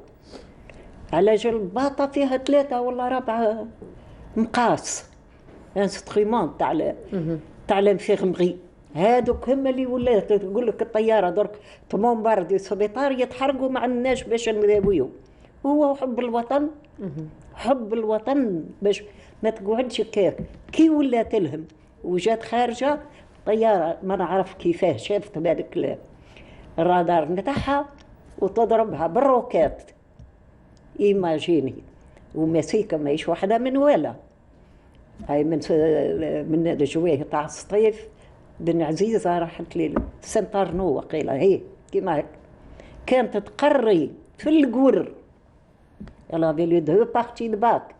على جال باطة فيها 3 ولا 4 مقاس انسترومون تاع الانفيرمري. هادوك هما اللي ولات تقول لك الطياره درك تمومباردي السبيطار يتحرقوا ما عندناش باش نداويو. هو حب الوطن، حب الوطن باش ما تقعدش كيف. كي ولات لهم وجات خارجه طياره ما نعرف كيفاه شافت بهذاك الرادار نتاعها وتضربها بالروكات. ايماجيني. ومسيكه ماهيش واحده من ولا، هاي من الجويه تاع السطيف بن عزيزه راحت لي سنتارنو وقيله هي كيما هيك. كانت تقري في القور يلا بلي دو بارتي دباك.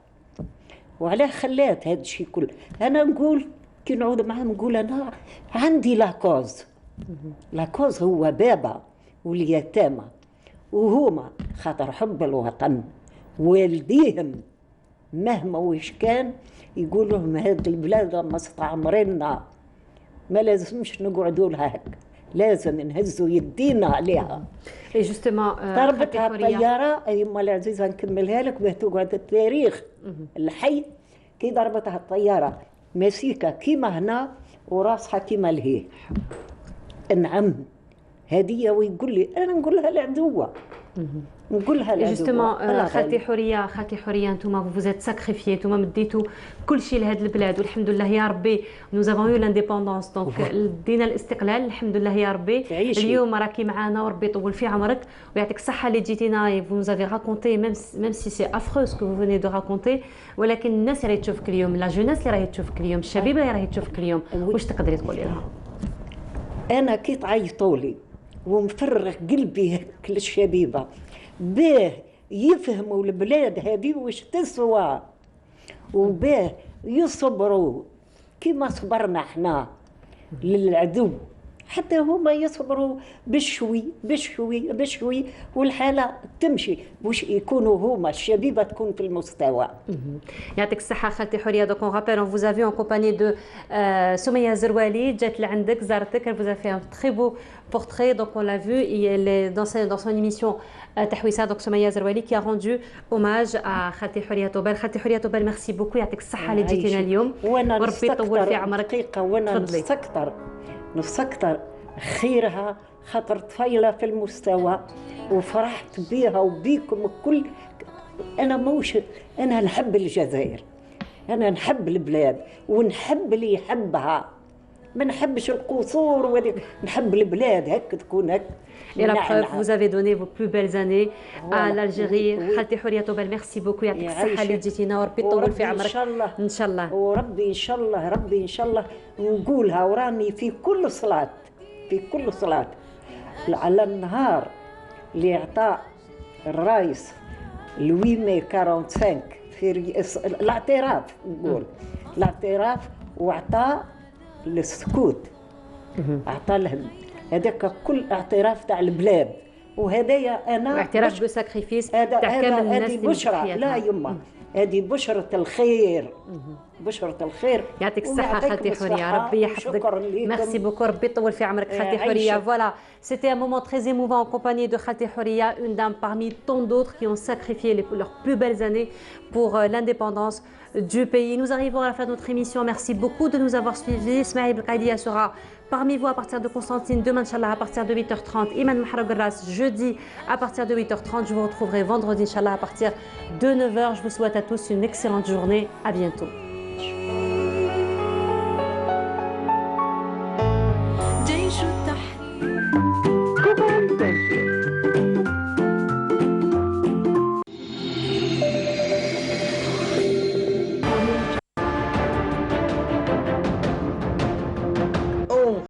وعلاه خلات هذا الشيء كله. انا نقول كي نعود معاه نقول انا عندي لاكوز. لاكوز هو بابا واليتامى وهما خاطر حب الوطن. والديهم مهما وش كان يقول لهم هذه البلاد ما استعمرنا، ما لازمش نقعدوا لها هك، لازم نهزوا يدينا عليها. ضربتها الطياره يما العزيزه نكملها لك باه تقعد التاريخ الحي. كي ضربتها الطياره مسيكه كيما هنا وراسها كيما لهيه. نعم هديه. ويقول لي انا نقولها العدوه، نقولها العدوه. جوستومون خالتي حوريه انتوما فوزيت ساكريفيي، انتوما مديتوا كل شيء لهذه البلاد والحمد لله يا ربي. نوزافون يو لانديبوندونس دونك دينا الاستقلال الحمد لله يا ربي. اليوم راكي معنا وربي يطول في عمرك ويعطيك الصحه اللي جيتينا. فو نوزافي راكونتي ميم سي سي افروز كو فو فوني دو راكونتي، ولكن الناس اللي راهي تشوفك اليوم، لا جوناس اللي راهي تشوفك اليوم، الشبيبه اللي راهي تشوفك اليوم، واش تقدري تقولي لها؟ انا كي تعيطوا لي ومفرغ قلبي هك للشبيبه باه يفهموا البلاد هذه واش تسوى، وباه يصبروا كما صبرنا احنا للعدو، حتى هما يصبروا بشوي بشوي بشوي والحاله تمشي واش يكونوا هما الشبيبه تكون في المستوى. يعطيك الصحه خالتي حوريه. دونك اون رابيل اون فوز افي اون كومباني دو سميه زروالي جات لعندك زارتك. Elle vous a fait un très beau portrait, donc on l'a vu dans son émission تحويسه. دونك سميه زروالي qui a rendu hommage à خالتي حوريه طوبال. خالتي حوريه طوبال ميرسي بوكو، يعطيك الصحه اللي جيتينا اليوم وربي يطول في عمرك. دقيقه وانا نستكتر خيرها خاطر طفيله في المستوى وفرحت بيها وبيكم الكل. انا نحب الجزائر، انا نحب البلاد ونحب اللي يحبها ما نحبش القصور وهذيك، نحب البلاد هك تكون هك. Et la preuve, vous avez donné vos plus belles années à l'Algérie. خالتي حورية طوبال، ميرسي بوكو، يعطيك الصحة اللي جيتينا وربي يطول في عمرك. إن شاء الله. وربي إن شاء الله، ربي إن شاء الله نقولها وراني في كل صلاة، في كل صلاة على النهار اللي أعطى الرئيس لوي ماي 45 في الاعتراف، نقول الاعتراف، وأعطى السكوت، أعطى لهم هذاك كل اعتراف تاع البلاد. وهدايا انا اعتراف بساكريفيس تاع كامل الناس هذه بشرى. لا يما، هذه بشرة الخير، بشرة الخير. يعطيك الصحة خالتي حورية، ربي يحفظك. ميرسي بوكو، ربي يطول في عمرك خالتي حورية. Voilà, c'était un moment très émouvant en compagnie de Khalti Houria, une dame parmi tant d'autres qui ont sacrifié leurs plus belles années pour l'indépendance du pays. Nous arrivons à la fin de notre émission. Merci beaucoup de nous avoir suivis. Ismaël Belkaidia sera parmi vous à partir de Constantine, demain, Inch'Allah, à partir de 8h30. Iman Mahragras, jeudi, à partir de 8h30. Je vous retrouverai vendredi, Inch'Allah, à partir de 9h. Je vous souhaite à tous une excellente journée. À bientôt.